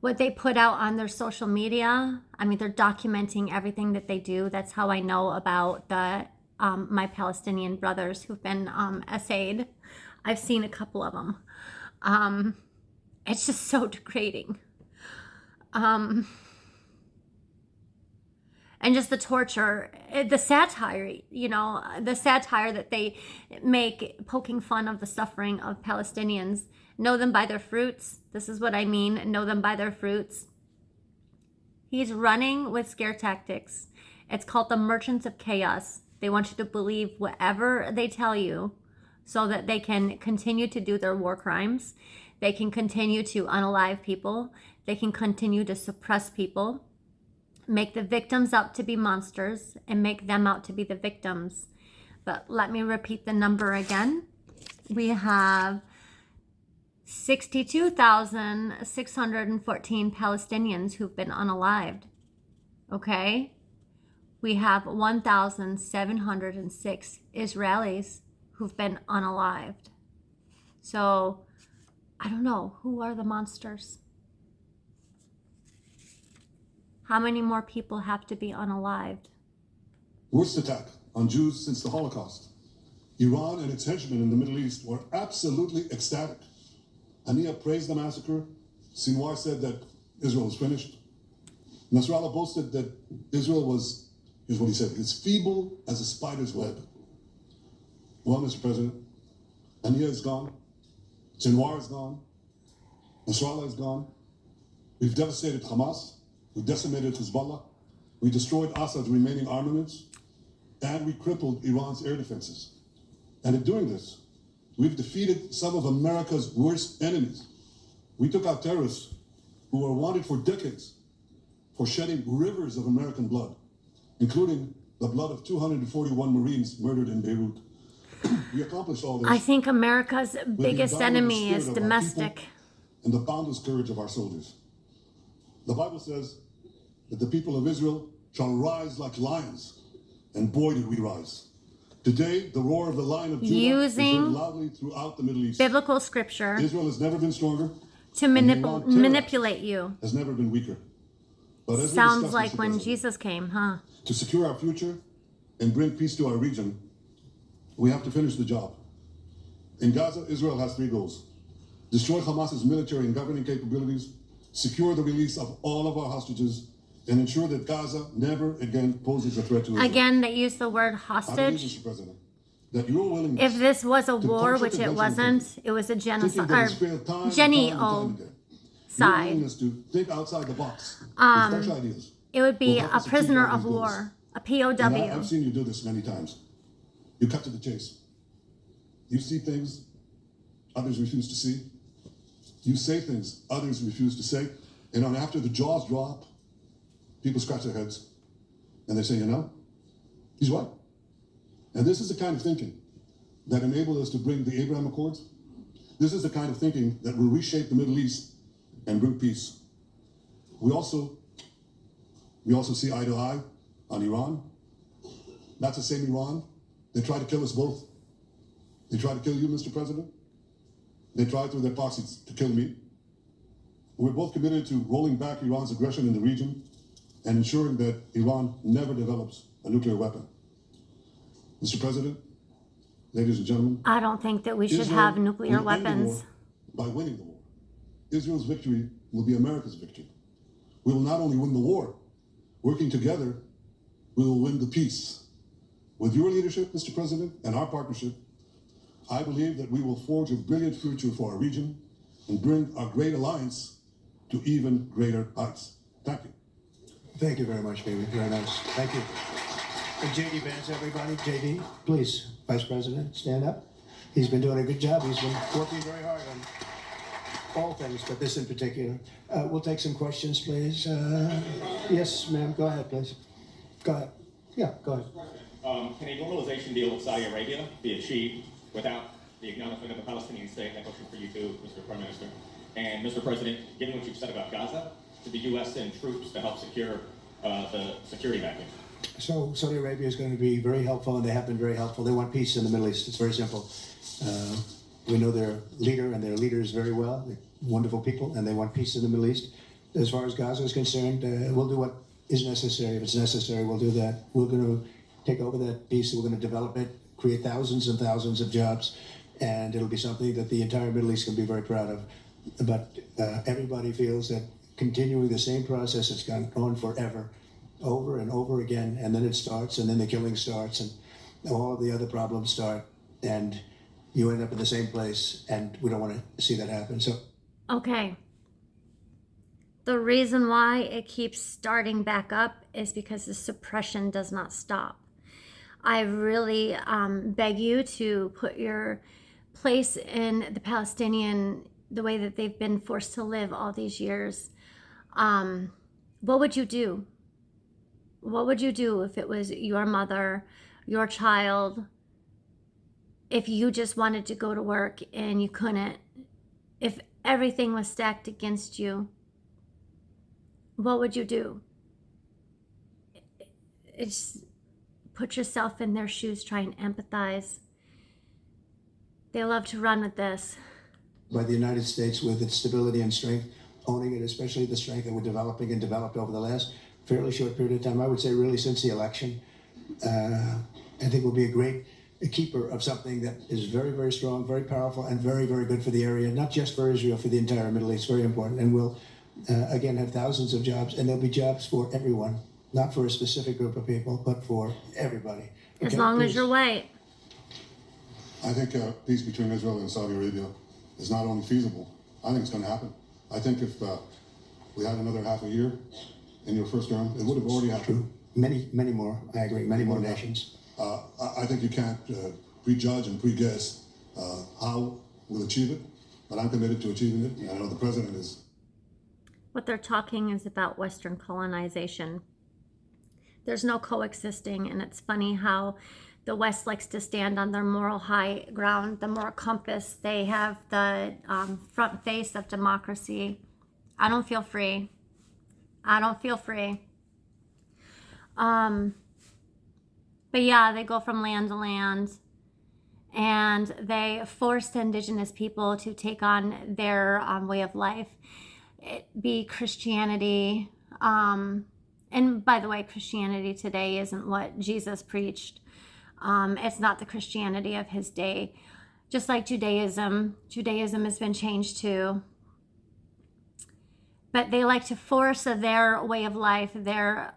what they put out on their social media. I mean, they're documenting everything that they do. That's how I know about the my Palestinian brothers who've been essayed. I've seen a couple of them. It's just so degrading. And just the torture, the satire, the satire that they make poking fun of the suffering of Palestinians. Know them by their fruits. This is what I mean. Know them by their fruits. He's running with scare tactics. It's called the Merchants of Chaos. They want you to believe whatever they tell you so that they can continue to do their war crimes. They can continue to unalive people. They can continue to suppress people. Make the victims out to be monsters and make them out to be the victims. But let me repeat the number again. We have 62,614 Palestinians who've been unalived. Okay? We have 1,706 Israelis who've been unalived. So, I don't know. Who are the monsters? How many more people have to be unalived? worst attack on Jews since the Holocaust. Iran and its henchmen in the Middle East were absolutely ecstatic. Haniya praised the massacre. Sinwar said that Israel was finished. Nasrallah boasted that Israel was, here's what he said, as feeble as a spider's web. Well, Mr. President, Haniya is gone. Sinwar is gone. Nasrallah is gone. We've devastated Hamas. We decimated Hezbollah. We destroyed Assad's remaining armaments. And we crippled Iran's air defenses. And in doing this, we've defeated some of America's worst enemies. We took out terrorists who were wanted for decades for shedding rivers of American blood, including the blood of 241 Marines murdered in Beirut. We accomplished all this. I think America's with the biggest indomitable enemy spirit is of our domestic. people and the boundless courage of our soldiers. The Bible says that the people of Israel shall rise like lions, and boy did we rise. Today, the roar of the Lion of Judah is heard Using loudly throughout the Middle East. biblical scripture Israel has never been stronger, to and the Iran terror manipulate you. has never been weaker. But as we Sounds discussed, like Mr. when President, Jesus came, huh? to secure our future and bring peace to our region, we have to finish the job. In Gaza, Israel has 3 goals: destroy Hamas's military and governing capabilities, secure the release of all of our hostages, and ensure that Gaza never again poses a threat to Israel. Again, they use the word I believe, hostage. Mr. President, that your willingness If this was a to war, puncture which it conventional wasn't, thinking, it was a thinking genocide, that it's or failed time and time and time genocide. again, your willingness to think outside the box with fresh ideas. It would be will help a us achieve prisoner all of these goals. war, a And POW. I've seen you do this many times. You cut to the chase. You see things others refuse to see. You say things others refuse to say. And on after the jaws drop, people scratch their heads and they say, you know, he's right. And this is the kind of thinking that enabled us to bring the Abraham Accords. This is the kind of thinking that will reshape the Middle East and bring peace. We also see eye to eye on Iran. That's the same Iran. They tried to kill us both. They tried to kill you, Mr. President. They tried through their proxies to kill me. We're both committed to rolling back Iran's aggression in the region and ensuring that Iran never develops a nuclear weapon. Mr. President, ladies and gentlemen, I don't think that we should Israel have nuclear will end the weapons. war by winning the war. Israel's victory will be America's victory. We will not only win the war, working together, we will win the peace. With your leadership, Mr. President, and our partnership, I believe that we will forge a brilliant future for our region and bring our great alliance to even greater heights. Thank you. Thank you very much, baby. Very nice. Thank you. And JD Vance, everybody. JD, please, Vice President, stand up. He's been doing a good job. He's been working very hard on all things, but this in particular. We'll take some questions, please. Yes, ma'am. Go ahead, please. Go ahead. Yeah, go ahead. Can a normalization deal with Saudi Arabia be achieved without the acknowledgement of a Palestinian state? That question for you too, Mr. Prime Minister. And Mr. President, given what you've said about Gaza, did the U.S. send troops to help secure the security vacuum? So Saudi Arabia is going to be very helpful, and they have been very helpful. They want peace in the Middle East. It's very simple. We know their leader and their leaders very well. They're wonderful people, and they want peace in the Middle East. As far as Gaza is concerned, we'll do what is necessary. If it's necessary, we'll do that. We're going to take over that peace. We're going to develop it, create thousands and thousands of jobs, and it'll be something that the entire Middle East can be very proud of. But everybody feels that continuing the same process that's gone on forever, over and over again, and then it starts, and then the killing starts, and all of the other problems start, and you end up in the same place, and we don't want to see that happen. So, Okay. The reason why it keeps starting back up is because the suppression does not stop. I really beg you to put your place in the Palestinian, the way that they've been forced to live all these years. What would you do? What would you do if it was your mother, your child, if you just wanted to go to work and you couldn't, if everything was stacked against you? What would you do? It's put yourself in their shoes, try and empathize. They love to run with this. by the United States with its stability and strength, owning it, especially the strength that we're developing and developed over the last fairly short period of time, I would say really since the election, I think we'll be a great keeper of something that is very, very strong, very powerful, and very, very good for the area, not just for Israel, for the entire Middle East, very important. And we'll, again, have thousands of jobs, and there'll be jobs for everyone, not for a specific group of people, but for everybody. As long as please. you're white. I think peace between Israel and Saudi Arabia is not only feasible, I think it's going to happen. I think if we had another half a year in your first term, it would have already happened. Many, many more, I agree, many more nations. I think you can't prejudge and pre-guess how we'll achieve it, but I'm committed to achieving it, and I know the president is. What they're talking is about Western colonization. There's no coexisting, and it's funny how the West likes to stand on their moral high ground, the moral compass. They have the front face of democracy. I don't feel free. I don't feel free. But yeah, they go from land to land, and they force indigenous people to take on their way of life. It be Christianity, And by the way, Christianity today isn't what Jesus preached. It's not the Christianity of his day. Just like Judaism has been changed too. But they like to force their way of life, that's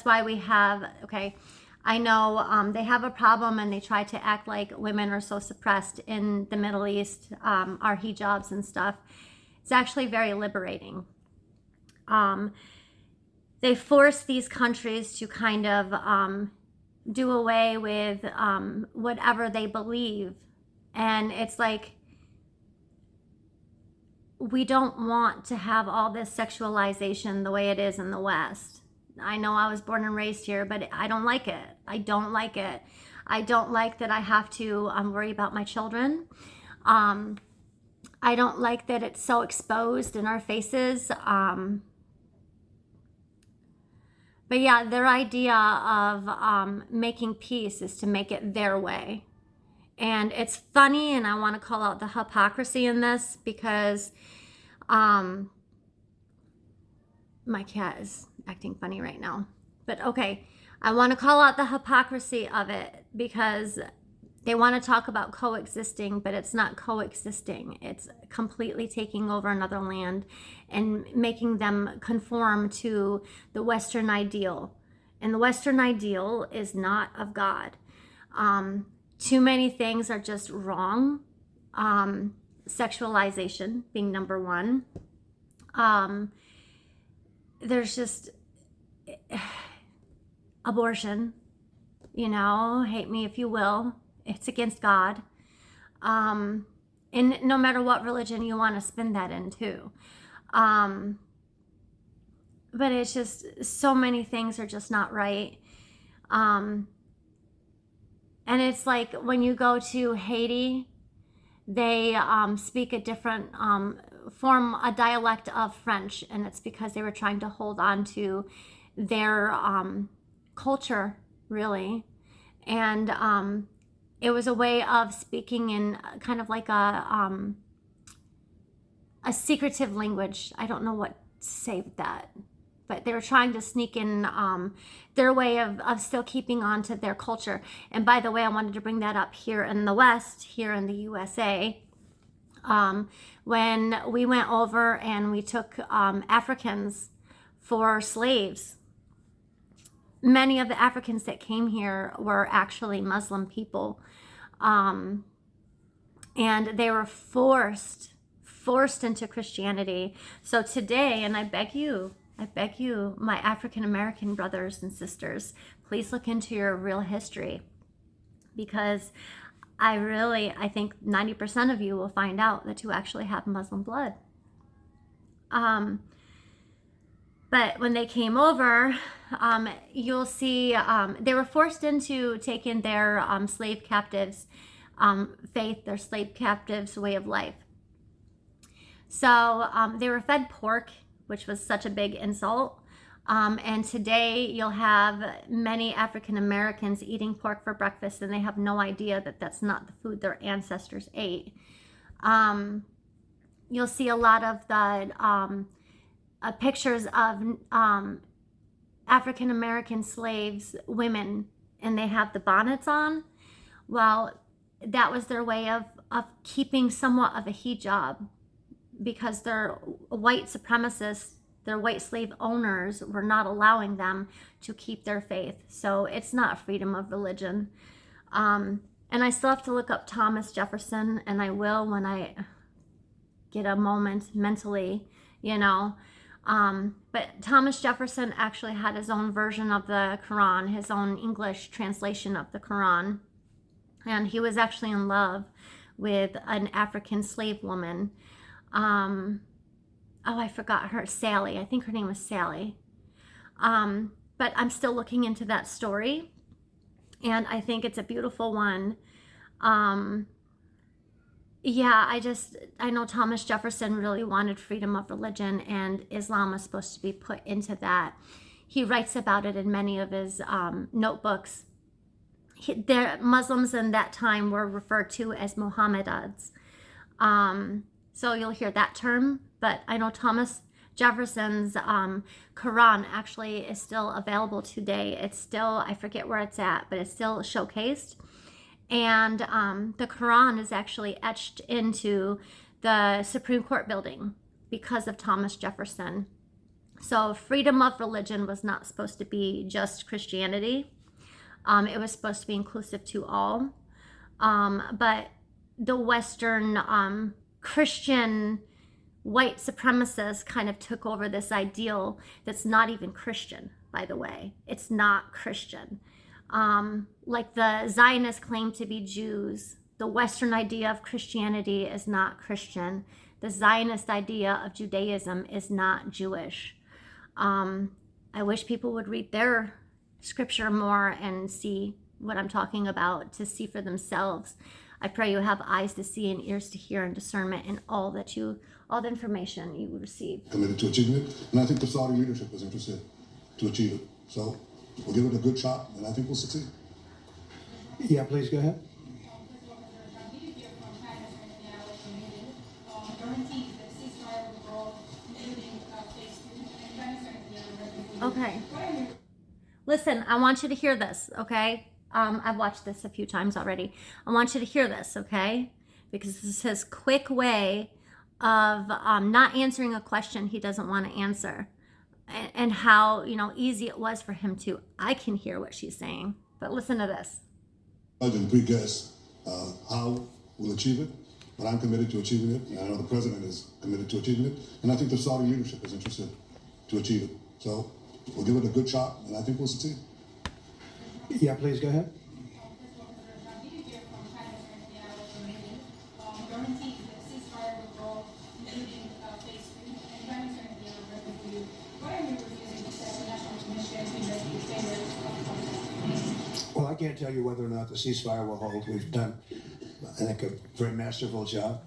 why we have, okay, I know they have a problem and they try to act like women are so suppressed in the Middle East, our hijabs and stuff. It's actually very liberating. They force these countries to kind of do away with whatever they believe. And it's like, we don't want to have all this sexualization the way it is in the West. I know I was born and raised here, but I don't like it. I don't like it. I don't like that I have to worry about my children. I don't like that it's so exposed in our faces. But yeah, their idea of making peace is to make it their way. And it's funny, and I want to call out the hypocrisy in this because my cat is acting funny right now. But okay, I want to call out the hypocrisy of it because they want to talk about coexisting, but it's not coexisting. It's completely taking over another land and making them conform to the Western ideal. And the Western ideal is not of God. Too many things are just wrong. Sexualization being number one. There's just abortion, hate me if you will. It's against God. And no matter what religion you want to spin that into. But it's just, so many things are just not right. And it's like when you go to Haiti, they speak a different form, a dialect of French, and it's because they were trying to hold on to their culture, really. And it was a way of speaking in kind of like a secretive language. I don't know what to say with that. But they were trying to sneak in their way of still keeping on to their culture. And by the way, I wanted to bring that up here in the West, here in the USA. When we went over and we took Africans for slaves, many of the Africans that came here were actually Muslim people. And they were forced into Christianity. So today, and I beg you, my African American brothers and sisters, please look into your real history, because I think 90% of you will find out that you actually have Muslim blood. But when they came over, you'll see they were forced into taking their slave captives' faith, their slave captives' way of life. So they were fed pork, which was such a big insult. And today you'll have many African Americans eating pork for breakfast, and they have no idea that that's not the food their ancestors ate. You'll see a lot of the pictures of African American slaves, women, and they have the bonnets on. Well, that was their way of keeping somewhat of a hijab, because they're white supremacists. Their white slave owners were not allowing them to keep their faith. So it's not freedom of religion. And I still have to look up Thomas Jefferson, and I will when I get a moment mentally, But Thomas Jefferson actually had his own version of the Quran, his own English translation of the Quran. And he was actually in love with an African slave woman. I forgot her, Sally. I think her name was Sally. But I'm still looking into that story, and I think it's a beautiful one. I know Thomas Jefferson really wanted freedom of religion, and Islam was supposed to be put into that. He writes about it in many of his notebooks. Muslims in that time were referred to as Mohammedans. So you'll hear that term, but I know Thomas Jefferson's Quran actually is still available today. It's still, I forget where it's at, but it's still showcased. And the Quran is actually etched into the Supreme Court building because of Thomas Jefferson. So freedom of religion was not supposed to be just Christianity. It was supposed to be inclusive to all. But the Western Christian white supremacists kind of took over this ideal that's not even Christian, by the way. It's not Christian. Like the Zionists claim to be Jews. The Western idea of Christianity is not Christian. The Zionist idea of Judaism is not Jewish. I wish people would read their scripture more and see what I'm talking about, to see for themselves. I pray you have eyes to see and ears to hear and discernment in all the information you receive. Committed to achieving it, and I think the Saudi leadership is interested to achieve it. So we'll give it a good shot, and I think we'll succeed. Yeah, please go ahead. Okay. Listen, I want you to hear this, okay? I've watched this a few times already. I want you to hear this, okay? Because this is his quick way of not answering a question he doesn't want to answer. And how, easy it was for him to. I can hear what she's saying, but listen to this. I didn't pre-guess how we'll achieve it, but I'm committed to achieving it, and I know the president is committed to achieving it, and I think the Saudi leadership is interested to achieve it. So we'll give it a good shot, and I think we'll succeed. Yeah, please go ahead. Well, I can't tell you whether or not the ceasefire will hold. We've done, I think, a very masterful job.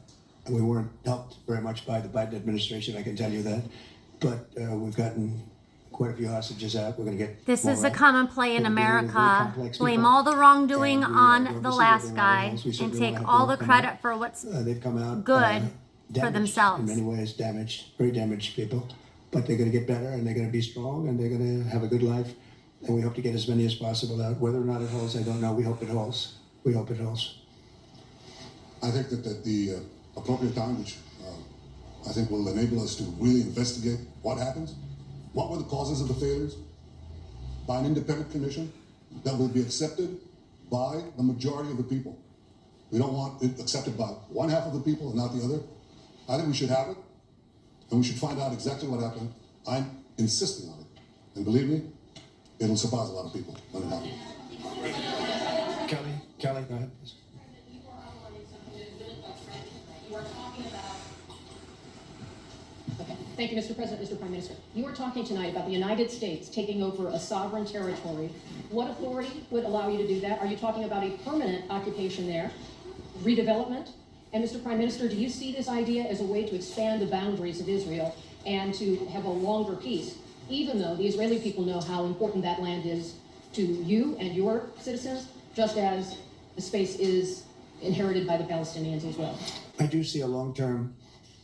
And we weren't helped very much by the Biden administration, I can tell you that. But we've gotten quite a few hostages out. We're going to get This more is a out. common play in We're dealing with very America. complex Blame people. all the wrongdoing And on obviously the they're last doing guy everything else. We and certainly take wanna all have the them credit out. for what's They've come out good for damaged themselves. in many ways, damaged, very damaged people. But they're going to get better, and they're going to be strong, and they're going to have a good life. And we hope to get as many as possible out. Whether or not it holds, I don't know. We hope it holds. We hope it holds. I think that the appropriate time, which I think will enable us to really investigate what happens, what were the causes of the failures, by an independent commission that will be accepted by the majority of the people. We don't want it accepted by one half of the people and not the other. I think we should have it, and we should find out exactly what happened. I'm insisting on it. And believe me, it'll surprise a lot of people when it happens. Kelly, go ahead, please. Okay. Thank you, Mr. President, Mr. Prime Minister. You were talking tonight about the United States taking over a sovereign territory. What authority would allow you to do that? Are you talking about a permanent occupation there, redevelopment? And Mr. Prime Minister, do you see this idea as a way to expand the boundaries of Israel and to have a longer peace, even though the Israeli people know how important that land is to you and your citizens, just as the space is inherited by the Palestinians as well? I do see a long-term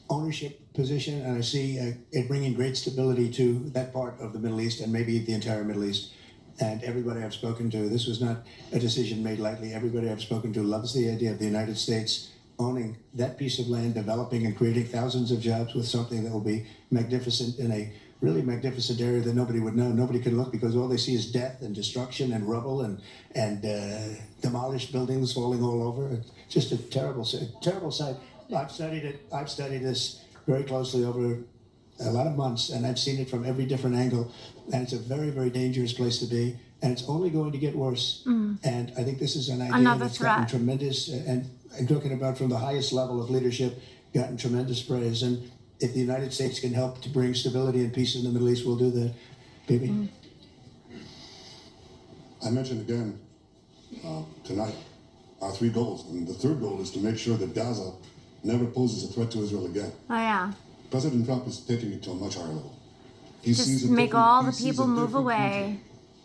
ownership position, and I see it bringing great stability to that part of the Middle East and maybe the entire Middle East. And everybody I've spoken to, this was not a decision made lightly. Everybody I've spoken to loves the idea of the United States owning that piece of land, developing and creating thousands of jobs with something that will be magnificent in a really magnificent area that nobody would know. Nobody can look because all they see is death and destruction and rubble and demolished buildings falling all over. It's just a terrible sight. I've studied it. I've studied this very closely over a lot of months, and I've seen it from every different angle. And it's a very, very dangerous place to be, and it's only going to get worse. And I think this is an idea Another that's gotten threat. tremendous, and I'm talking about from the highest level of leadership, gotten tremendous praise. And if the United States can help to bring stability and peace in the Middle East, we'll do that. Baby. I mentioned again tonight our three goals, and the third goal is to make sure that Gaza never poses a threat to Israel again. Oh, yeah. President Trump is taking it to a much higher level. He sees Just a make different- all he the sees a people move different away.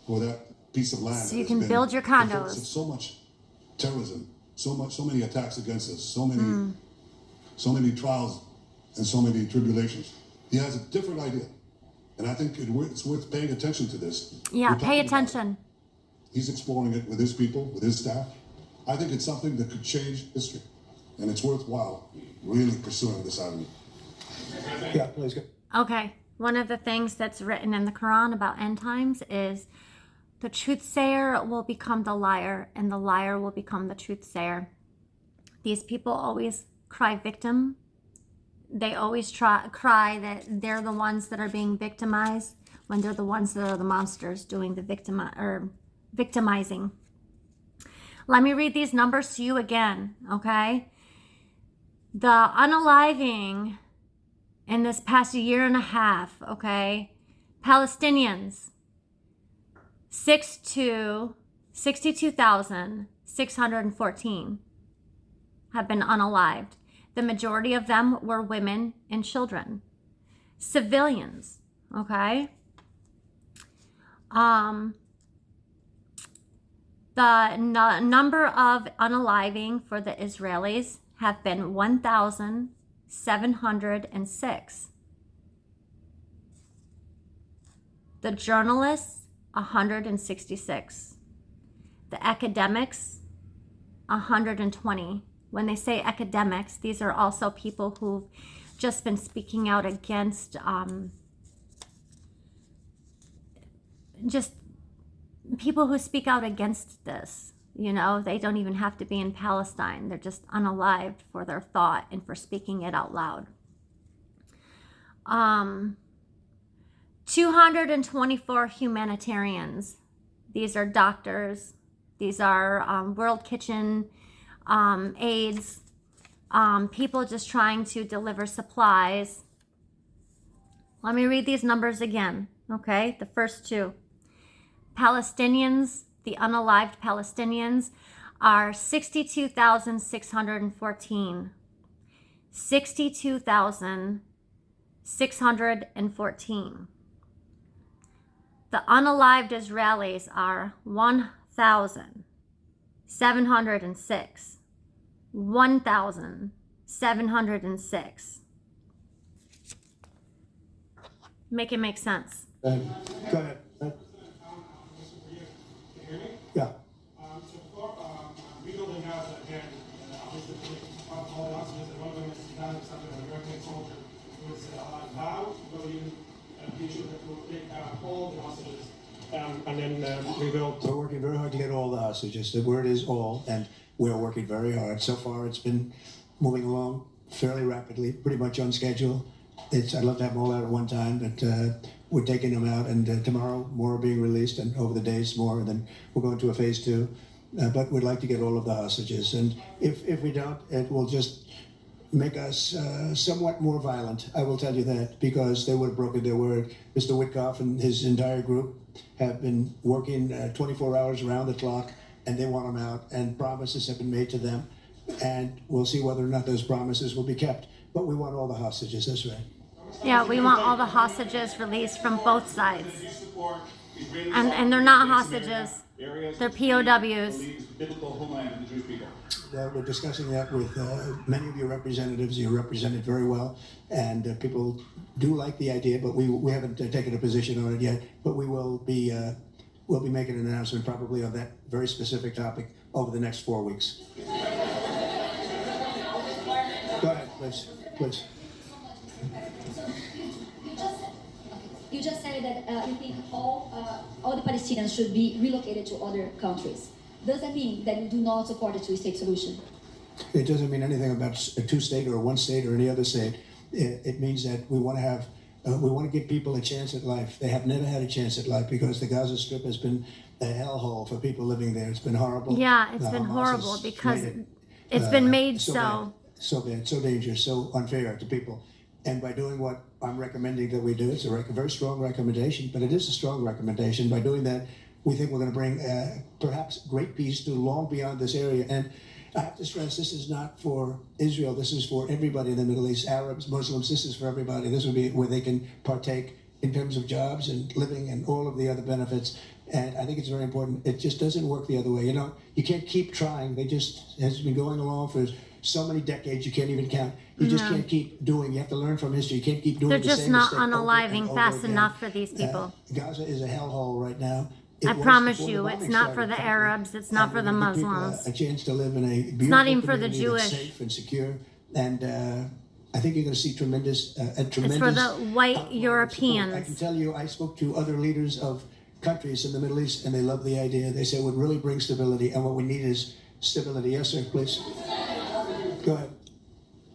future for that piece of land. So that you has can been build your the focus condos. of so much terrorism, so many attacks against us, so many trials and so many tribulations. He has a different idea. And I think it's worth paying attention to this. Yeah, We're pay talking about attention. it. He's exploring it with his people, with his staff. I think it's something that could change history. And it's worthwhile really pursuing this avenue. Yeah, please go. Okay, one of the things that's written in the Quran about end times is the truthsayer will become the liar, and the liar will become the truthsayer. These people always cry victim. They always cry that they're the ones that are being victimized when they're the ones that are the monsters doing the victimizing. Let me read these numbers to you again, okay? The unaliving in this past year and a half, okay? Palestinians, 62,614 have been unalived. The majority of them were women and children. Civilians, okay? The number of unaliving for the Israelis have been 1,706. The journalists, 166. The academics, 120. When they say academics, these are also people who've just been speaking out against just people who speak out against this. You know, they don't even have to be in Palestine. They're just unalived for their thought and for speaking it out loud. 224 humanitarians. These are doctors. These are World Kitchen aides, people just trying to deliver supplies. Let me read these numbers again, okay? The first two. Palestinians, the unalived Palestinians, are 62,614. 62,614. The unalived Israelis are 1,706. 1,706. Make it make sense. Go ahead. Yeah. So for rebuilding Gaza again, obviously all the hostages and one of them is Sudan, something an American soldier was how will you be sure that we'll take all the hostages and then rebuild? We're working very hard to get all the hostages. The word is all, and we're working very hard. So far, it's been moving along fairly rapidly, pretty much on schedule. I'd love to have them all out at one time, but we're taking them out, and tomorrow more are being released, and over the days more, and then we'll go into a phase 2. But we'd like to get all of the hostages, and if we don't, it will just make us somewhat more violent. I will tell you that, because they would have broken their word. Mr. Witkoff and his entire group have been working 24 hours around the clock, and they want them out, and promises have been made to them, and we'll see whether or not those promises will be kept. But we want all the hostages, that's right. Yeah, we want all the hostages released from both sides. And they're not hostages. They're POWs. We're discussing that with many of your representatives. You're represented very well, and people do like the idea, but we haven't taken a position on it yet. But we will be we'll be making an announcement probably on that very specific topic over the next 4 weeks. Go ahead, please. You just said that you think all the Palestinians should be relocated to other countries. Does that mean that you do not support a two-state solution? It doesn't mean anything about a two-state or one state or any other state. It means that we want to have, we want to give people a chance at life. They have never had a chance at life because the Gaza Strip has been a hellhole for people living there. It's been horrible. Yeah, it's been horrible because it's been made so bad, so dangerous, so unfair to people. And by doing what I'm recommending that we do, it's a very strong recommendation, but it is a strong recommendation. By doing that, we think we're going to bring perhaps great peace to long beyond this area. And I have to stress, this is not for Israel. This is for everybody in the Middle East, Arabs, Muslims. This is for everybody. This will be where they can partake in terms of jobs and living and all of the other benefits. And I think it's very important. It just doesn't work the other way. You know, you can't keep trying. They just has been going along for so many decades you can't even count. You just can't keep doing. You have to learn from history. You can't keep doing They're the just same not mistake over and unaliving over fast again. enough for these people. Gaza is a hellhole right now. It I was promise before the you, it's bombing not for started, the frankly. Arabs, it's not And for we're the gonna give people Muslims. a chance to live in a beautiful not even for the community that's Jewish. safe and secure. And I think you're going to see tremendous. It's for the white outpouring of support. I can Europeans. tell you, I spoke to other leaders of countries in the Middle East, and they love the idea. They say what really brings stability, and what we need is stability. Yes, sir, please. Go ahead.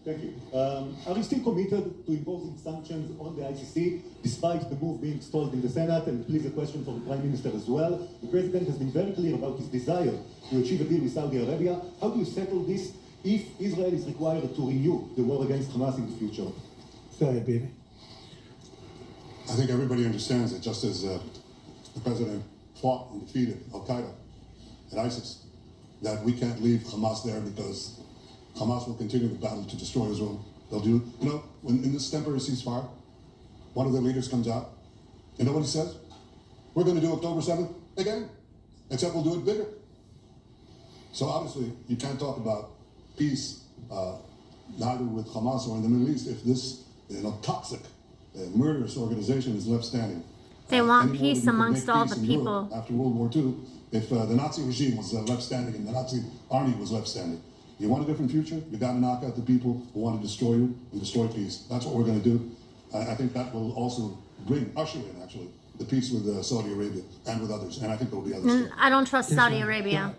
Thank you. Are you still committed to imposing sanctions on the ICC despite the move being stalled in the Senate? And please a question for the Prime Minister as well. The President has been very clear about his desire to achieve a deal with Saudi Arabia. How do you settle this if Israel is required to renew the war against Hamas in the future? Go ahead, baby. I think everybody understands that just as the president fought and defeated Al-Qaeda and ISIS, that we can't leave Hamas there because Hamas will continue the battle to destroy Israel. They'll do, when in this temporary ceasefire, one of their leaders comes out, you know what he says? We're going to do October 7th again, except we'll do it bigger. So obviously, you can't talk about peace, neither with Hamas or in the Middle East, if this toxic, murderous organization is left standing. They want Any more peace that you can amongst make all peace the in Europe people. after World War II, if the Nazi regime was left standing and the Nazi army was left standing. You want a different future? You got to knock out the people who want to destroy you and destroy peace. That's what we're going to do. I think that will also usher in, actually, the peace with Saudi Arabia and with others. And I think there will be others too. I don't trust Saudi Arabia.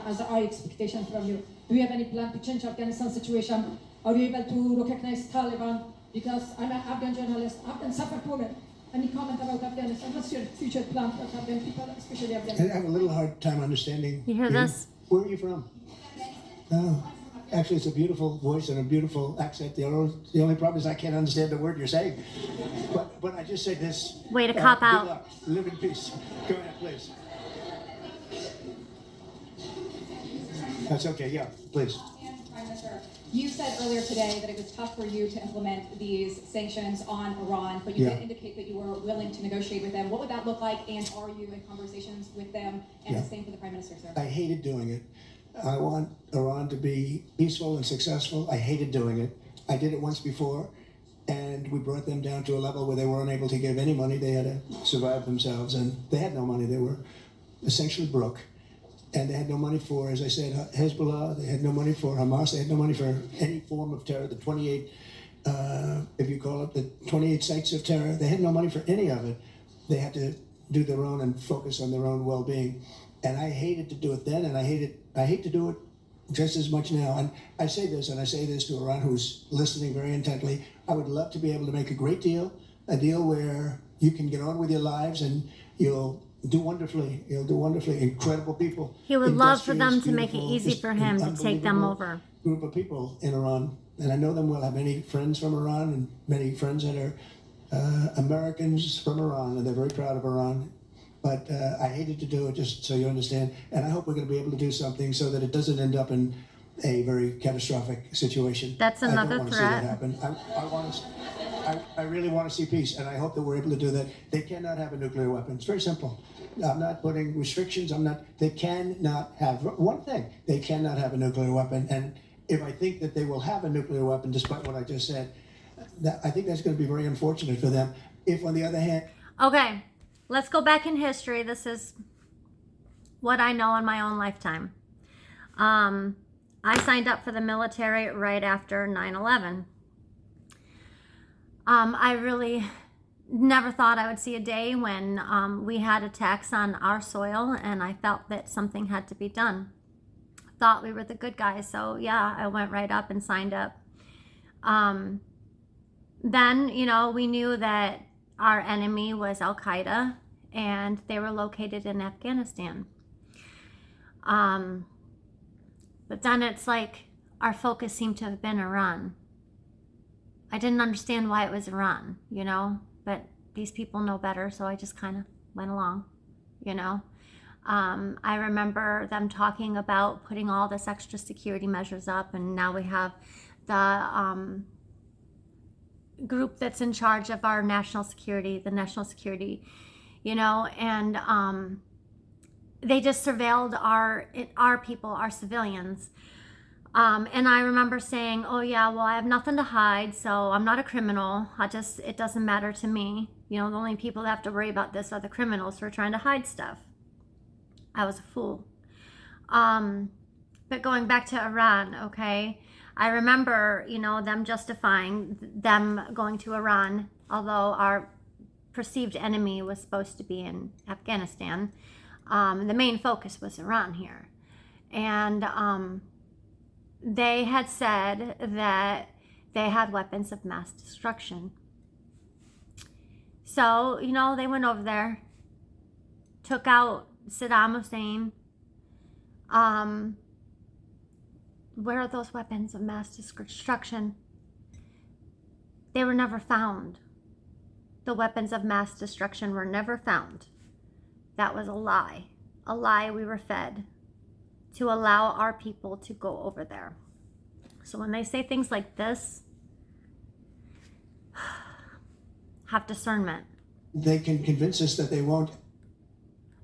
As our expectation from you. Do you have any plan to change Afghanistan situation? Are you able to recognize Taliban? Because I'm an Afghan journalist, Afghan suffered women. Any comment about Afghanistan? What's your future plan for Afghan people, especially I Afghanistan? have a little hard time understanding. You hear this? Where are you from? Oh, actually, it's a beautiful voice and a beautiful accent. The only problem is I can't understand the word you're saying. But I just say this. Way to cop good out. luck. Live in peace. Go ahead, please. That's okay. Yeah, please. Prime Minister, you said earlier today that it was tough for you to implement these sanctions on Iran, but you did indicate that you were willing to negotiate with them. What would that look like, and are you in conversations with them? And the same for the Prime Minister, sir. I hated doing it. I want Iran to be peaceful and successful. I hated doing it. I did it once before, and we brought them down to a level where they weren't able to give any money. They had to survive themselves, and they had no money. They were essentially broke. And they had no money for, as I said, Hezbollah. They had no money for Hamas. They had no money for any form of terror. The 28, if you call it the 28 sites of terror, they had no money for any of it. They had to do their own and focus on their own well-being. And I hated to do it then, and I hate to do it just as much now. And I say this, and I say this to Iran, who's listening very intently. I would love to be able to make a great deal, a deal where you can get on with your lives and you'll do wonderfully. You'll do wonderfully. Incredible people. He would love for them Industrious, to make it beautiful, easy just for him to take them unbelievable over. Group of people in Iran, and I know them well. I have many friends from Iran and many friends that are Americans from Iran, and they're very proud of Iran. But I hated to do it, just so you understand. And I hope we're going to be able to do something so that it doesn't end up in a very catastrophic situation. That's another I don't want threat. to see that happen. I really want to see peace, and I hope that we're able to do that. They cannot have a nuclear weapon. It's very simple. I'm not putting restrictions. They cannot have one thing. They cannot have a nuclear weapon. And if I think that they will have a nuclear weapon, despite what I just said, I think that's going to be very unfortunate for them. If, on the other hand, Okay, let's go back in history. This is what I know in my own lifetime. I signed up for the military right after 9/11. I really never thought I would see a day when we had attacks on our soil, and I felt that something had to be done. Thought we were the good guys, so yeah, I went right up and signed up. Then, we knew that our enemy was Al-Qaeda, and they were located in Afghanistan. But then it's like our focus seemed to have been Iran. I didn't understand why it was Iran, but these people know better, so I just kind of went along, I remember them talking about putting all this extra security measures up, and now we have the group that's in charge of our national security, and they just surveilled our people, our civilians. And I remember saying, oh yeah, well, I have nothing to hide, so I'm not a criminal. It doesn't matter to me. The only people that have to worry about this are the criminals who are trying to hide stuff. I was a fool. But going back to Iran, okay, I remember, them justifying them going to Iran, although our perceived enemy was supposed to be in Afghanistan. The main focus was Iran here. And they had said that they had weapons of mass destruction. So, they went over there, took out Saddam Hussein. Where are those weapons of mass destruction? They were never found. The weapons of mass destruction were never found. That was a lie we were fed to allow our people to go over there. So when they say things like this, have discernment. They can convince us that they won't.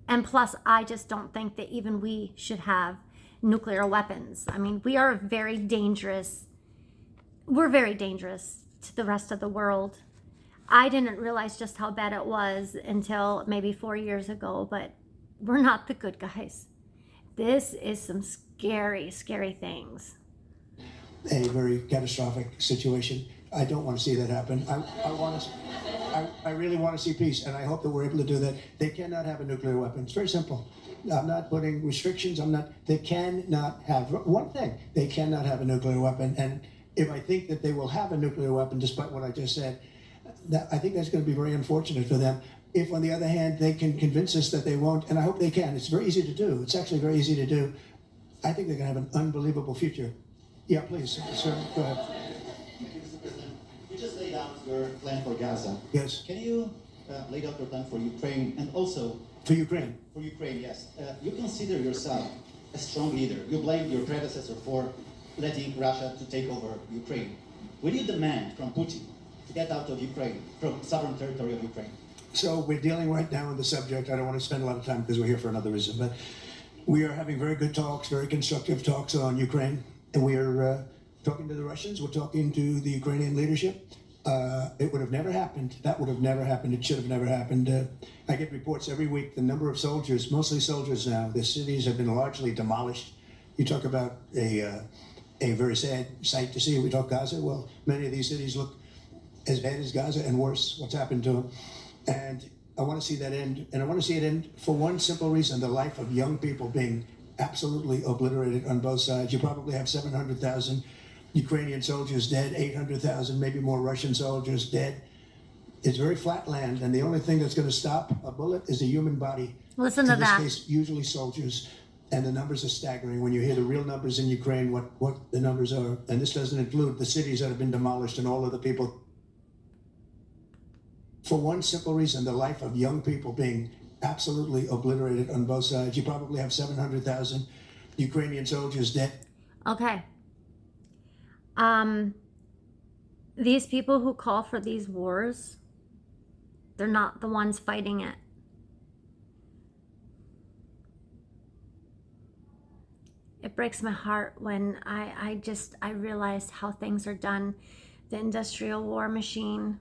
And plus, I just don't think that even we should have nuclear weapons. I mean, we're very dangerous to the rest of the world. I didn't realize just how bad it was until maybe 4 years ago, but we're not the good guys. This is some scary, scary things. A very catastrophic situation. I don't want to see that happen. I really want to see peace, and I hope that we're able to do that. They cannot have a nuclear weapon. It's very simple. I'm not putting restrictions. They cannot have one thing. They cannot have a nuclear weapon. And if I think that they will have a nuclear weapon, despite what I just said, I think that's going to be very unfortunate for them. If, on the other hand, they can convince us that they won't, and I hope they can. It's very easy to do. It's actually very easy to do. I think they're going to have an unbelievable future. Yeah, please, sir, go ahead. Mr. President, you just laid out your plan for Gaza. Yes. Can you lay out your plan for Ukraine and also... For Ukraine? For Ukraine, yes. You consider yourself a strong leader. You blamed your predecessor for letting Russia to take over Ukraine. Will you demand from Putin to get out of Ukraine, from sovereign territory of Ukraine? So we're dealing right now with the subject. I don't want to spend a lot of time because we're here for another reason, but we are having very good talks, very constructive talks on Ukraine. And we are talking to the Russians. We're talking to the Ukrainian leadership. It would have never happened. That would have never happened. It should have never happened. I get reports every week. The number of soldiers, mostly soldiers now, the cities have been largely demolished. You talk about a very sad sight to see. We talk Gaza. Well, many of these cities look as bad as Gaza and worse, what's happened to them. And I want to see that end. And I want to see it end for one simple reason, the life of young people being absolutely obliterated on both sides. You probably have 700,000 Ukrainian soldiers dead, 800,000, maybe more Russian soldiers dead. It's very flat land, and the only thing that's going to stop a bullet is a human body. Listen to that. In this case, usually soldiers, and the numbers are staggering. When you hear the real numbers in Ukraine, what the numbers are, and this doesn't include the cities that have been demolished and all of the people. For one simple reason, the life of young people being absolutely obliterated on both sides. You probably have 700,000 Ukrainian soldiers dead. Okay. These people who call for these wars, they're not the ones fighting it. It breaks my heart when I realized how things are done. The industrial war machine,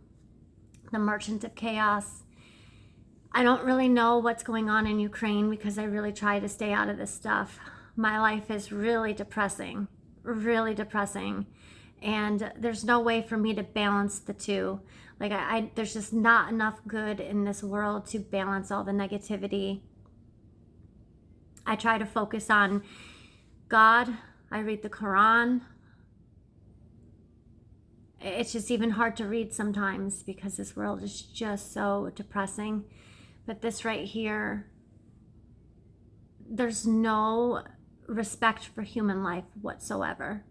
the merchant of chaos. I don't really know what's going on in Ukraine because I really try to stay out of this stuff. My life is really depressing, and there's no way for me to balance the two. Like there's just not enough good in this world to balance all the negativity. I try to focus on God. I read the Quran. It's just even hard to read sometimes because this world is just so depressing. But this right here, there's no respect for human life whatsoever.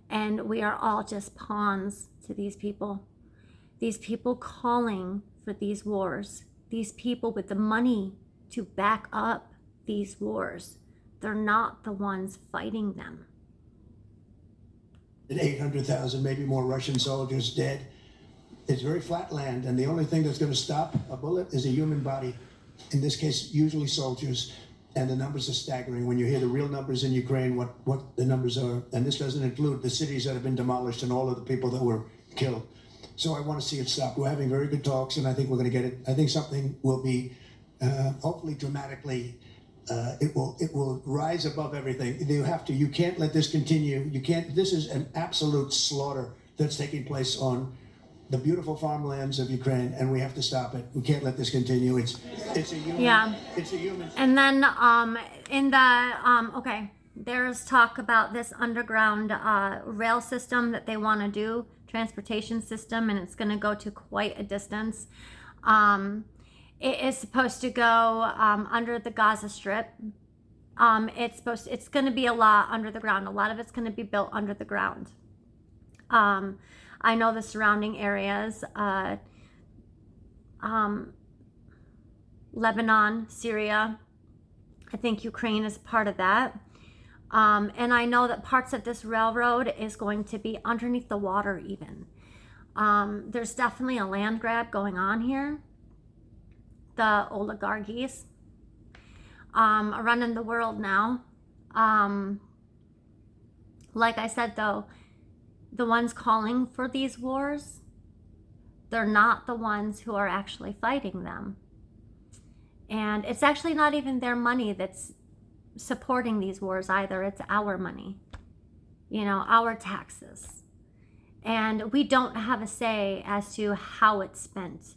And we are all just pawns to these people. These people calling for these wars. These people with the money to back up these wars. They're not the ones fighting them. 800,000, maybe more Russian soldiers dead. It's very flat land, and the only thing that's going to stop a bullet is a human body. In this case, usually soldiers. And the numbers are staggering. When you hear the real numbers in Ukraine, what the numbers are, and this doesn't include the cities that have been demolished and all of the people that were killed. So I want to see it stop. We're having very good talks, and I think we're going to get it. I think something will be, hopefully dramatically, it will rise above everything. You can't let this continue. This is an absolute slaughter that's taking place on the beautiful farmlands of Ukraine, and we have to stop it. We can't let this continue. It's a human. It's a human. And then okay, there's talk about this underground rail system that they want to do, transportation system, and it's going to go to quite a distance. It is supposed to go under the Gaza Strip. It's going to be a lot under the ground. A lot of it's going to be built under the ground. I know the surrounding areas, Lebanon, Syria. I think Ukraine is part of that. And I know that parts of this railroad is going to be underneath the water even. There's definitely a land grab going on here. The oligarchies are running the world now. Like I said, though, the ones calling for these wars, they're not the ones who are actually fighting them. And it's actually not even their money that's supporting these wars either. It's our money, our taxes. And we don't have a say as to how it's spent.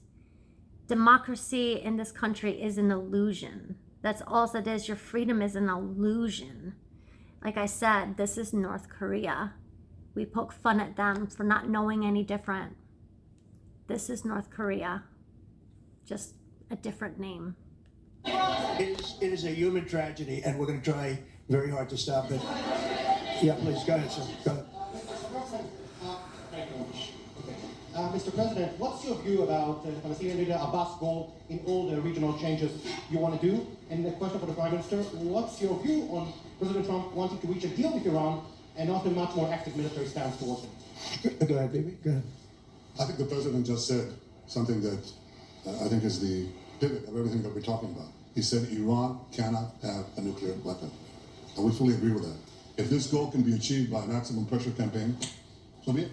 Democracy in this country is an illusion. That's all it is. Your freedom is an illusion. Like I said, this is North Korea. We poke fun at them for not knowing any different. This is North Korea, just a different name. It is a human tragedy, and we're going to try very hard to stop it. Yeah, please, go ahead, sir. Go ahead. Mr. President, what's your view about Palestinian leader Abbas' goal in all the regional changes you want to do? And the question for the Prime Minister, what's your view on President Trump wanting to reach a deal with Iran and not a much more active military stance towards him? Go ahead, baby. Go ahead. I think the President just said something that I think is the pivot of everything that we're talking about. He said Iran cannot have a nuclear weapon. And we fully agree with that. If this goal can be achieved by a maximum pressure campaign, so be it.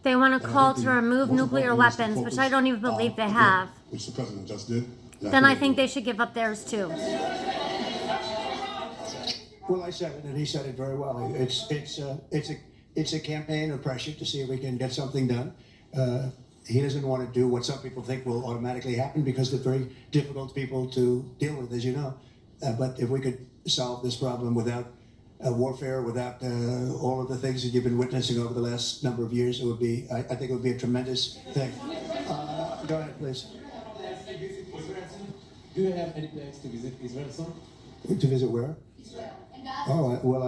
They want to call to remove nuclear weapons, which I don't even believe they have. Which the President just did. Then I think they should give up theirs too. Well, I said it, and he said it very well. It's a campaign of pressure to see if we can get something done. He doesn't want to do what some people think will automatically happen because they're very difficult people to deal with, as you know. But if we could solve this problem without warfare, without all of the things that you've been witnessing over the last number of years, it would be. I think it would be a tremendous thing. Go ahead, please. Do you have any plans to visit Israel soon? To visit where? Oh, well,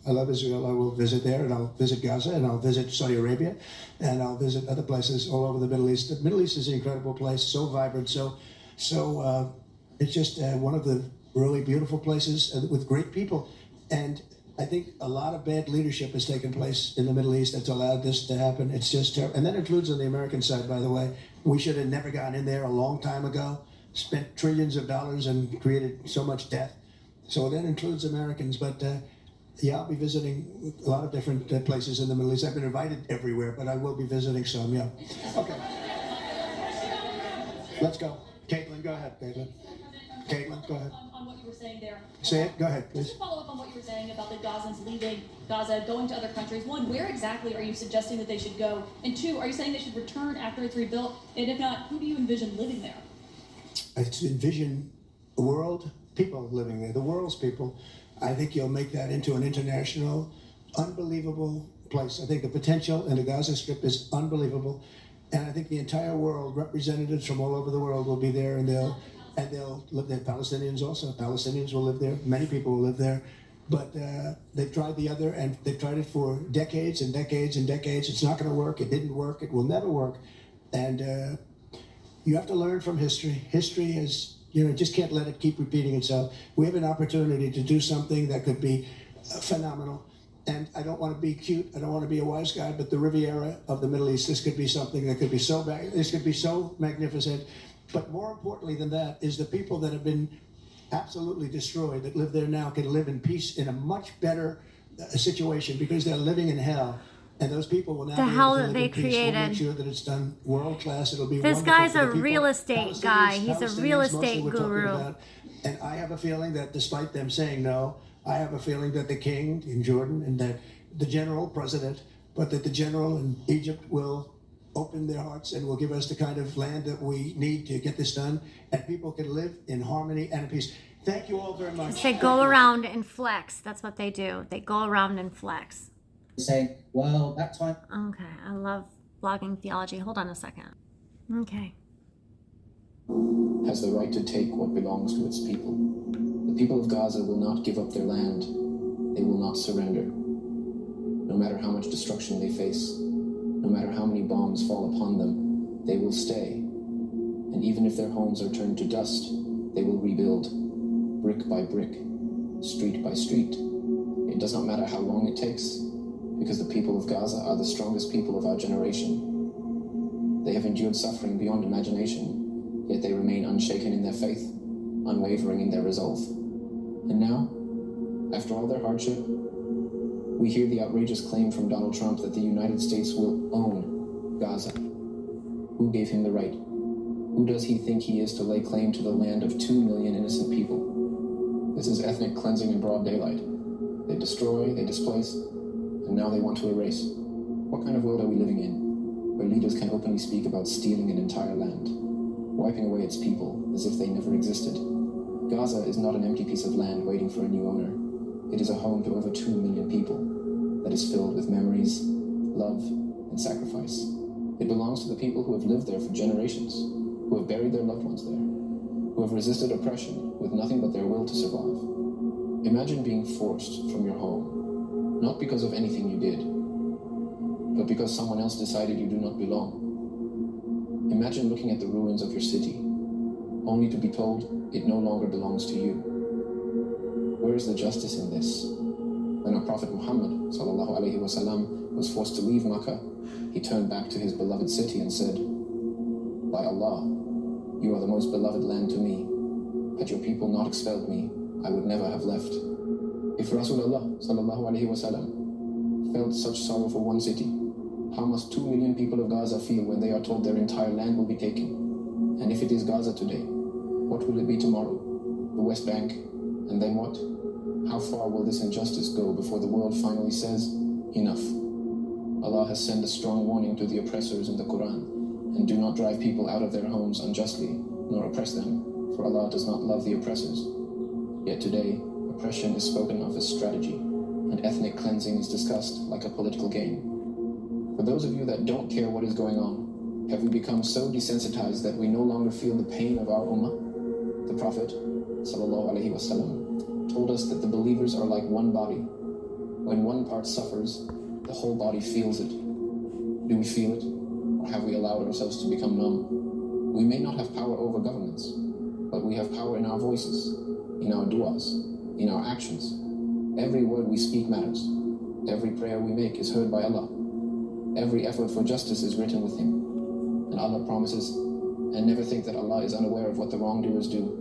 I love Israel. I will visit there, and I'll visit Gaza, and I'll visit Saudi Arabia, and I'll visit other places all over the Middle East. The Middle East is an incredible place, so vibrant, so it's just one of the really beautiful places with great people. And I think a lot of bad leadership has taken place in the Middle East that's allowed this to happen. It's just terrible. And that includes on the American side, by the way. We should have never gotten in there a long time ago, spent trillions of dollars and created so much death. So that includes Americans, but yeah, I'll be visiting a lot of different places in the Middle East. I've been invited everywhere, but I will be visiting some, yeah. Okay. Let's go. Caitlin, go ahead, Caitlin. Caitlin, go ahead. On what you were saying there. Say it, go ahead, please. Just to follow up on what you were saying about the Gazans leaving Gaza, going to other countries. One, where exactly are you suggesting that they should go? And two, are you saying they should return after it's rebuilt? And if not, who do you envision living there? I envision a world, people living there, the world's people. I think you'll make that into an international, unbelievable place. I think the potential in the Gaza Strip is unbelievable. And I think the entire world, representatives from all over the world will be there, and they'll live there. Palestinians also. Palestinians will live there. Many people will live there. But they've tried the other, and they've tried it for decades and decades and decades. It's not going to work. It didn't work. It will never work. And you have to learn from history. History is, just can't let it keep repeating itself. We have an opportunity to do something that could be phenomenal. And I don't want to be cute. I don't want to be a wise guy, but the Riviera of the Middle East, this could be something that could be this could be so magnificent. But more importantly than that is the people that have been absolutely destroyed that live there now can live in peace in a much better situation because they're living in hell. And those people will now The be hell able to that live they in peace. We'll make created. sure that it's done world class. It'll be This wonderful guy's for a the people. real estate guy. He's a real Palestinians, estate mostly we're talking guru. about. And I have a feeling that despite them saying no, I have a feeling that the king in Jordan and that the general president, but that the general in Egypt will open their hearts and will give us the kind of land that we need to get this done, and people can live in harmony and in peace. Thank you all very much. They go around and flex. That's what they do. They go around and flex. Saying, well, that time. Okay, I love blogging theology. Hold on a second. Okay. Has the right to take what belongs to its people. The people of Gaza will not give up their land. They will not surrender. No matter how much destruction they face, no matter how many bombs fall upon them, they will stay. And even if their homes are turned to dust, they will rebuild, brick by brick, street by street. It does not matter how long it takes, because the people of Gaza are the strongest people of our generation. They have endured suffering beyond imagination, yet they remain unshaken in their faith, unwavering in their resolve. And now, after all their hardship, we hear the outrageous claim from Donald Trump that the United States will own Gaza. Who gave him the right? Who does he think he is to lay claim to the land of 2 million innocent people? This is ethnic cleansing in broad daylight. They destroy, they displace, and now they want to erase. What kind of world are we living in, where leaders can openly speak about stealing an entire land, wiping away its people as if they never existed? Gaza is not an empty piece of land waiting for a new owner. It is a home to over 2 million people that is filled with memories, love, and sacrifice. It belongs to the people who have lived there for generations, who have buried their loved ones there, who have resisted oppression with nothing but their will to survive. Imagine being forced from your home, not because of anything you did, but because someone else decided you do not belong. Imagine looking at the ruins of your city, only to be told it no longer belongs to you. Where is the justice in this? When our Prophet Muhammad ﷺ was forced to leave Makkah, he turned back to his beloved city and said, "By Allah, you are the most beloved land to me. Had your people not expelled me, I would never have left." If Rasulullah ﷺ felt such sorrow for one city, how must 2 million people of Gaza feel when they are told their entire land will be taken? And if it is Gaza today, what will it be tomorrow? The West Bank? And then what? How far will this injustice go before the world finally says, enough? Allah has sent a strong warning to the oppressors in the Quran, and do not drive people out of their homes unjustly, nor oppress them, for Allah does not love the oppressors. Yet today, oppression is spoken of as strategy, and ethnic cleansing is discussed like a political game. For those of you that don't care what is going on, have we become so desensitized that we no longer feel the pain of our ummah? The Prophet ﷺ told us that the believers are like one body. When one part suffers, the whole body feels it. Do we feel it, or have we allowed ourselves to become numb? We may not have power over governments, but we have power in our voices, in our du'as, in our actions. Every word we speak matters. Every prayer we make is heard by Allah. Every effort for justice is written with Him. And Allah promises, and never think that Allah is unaware of what the wrongdoers do.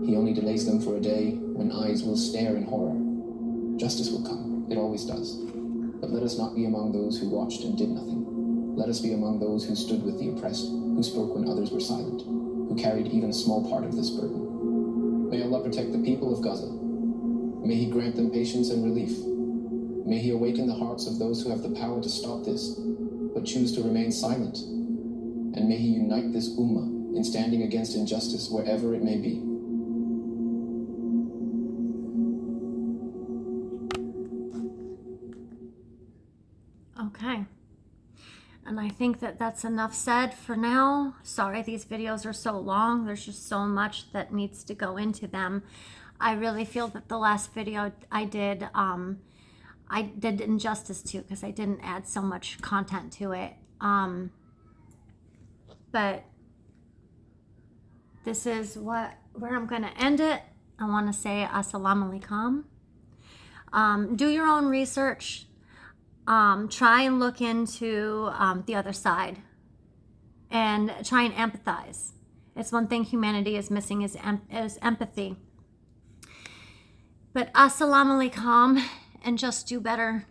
He only delays them for a day when eyes will stare in horror. Justice will come. It always does. But let us not be among those who watched and did nothing. Let us be among those who stood with the oppressed, who spoke when others were silent, who carried even a small part of this burden. May Allah protect the people of Gaza. May He grant them patience and relief. May He awaken the hearts of those who have the power to stop this, but choose to remain silent. And may He unite this ummah in standing against injustice wherever it may be. Okay. And I think that that's enough said for now. Sorry these videos are so long. There's just so much that needs to go into them. I really feel that the last video I did injustice to, because I didn't add so much content to it. But this is where I'm going to end it. I want to say assalamu alaikum. Do your own research. Try and look into the other side and try and empathize. It's one thing humanity is missing is empathy. But assalamu alaikum, and just do better.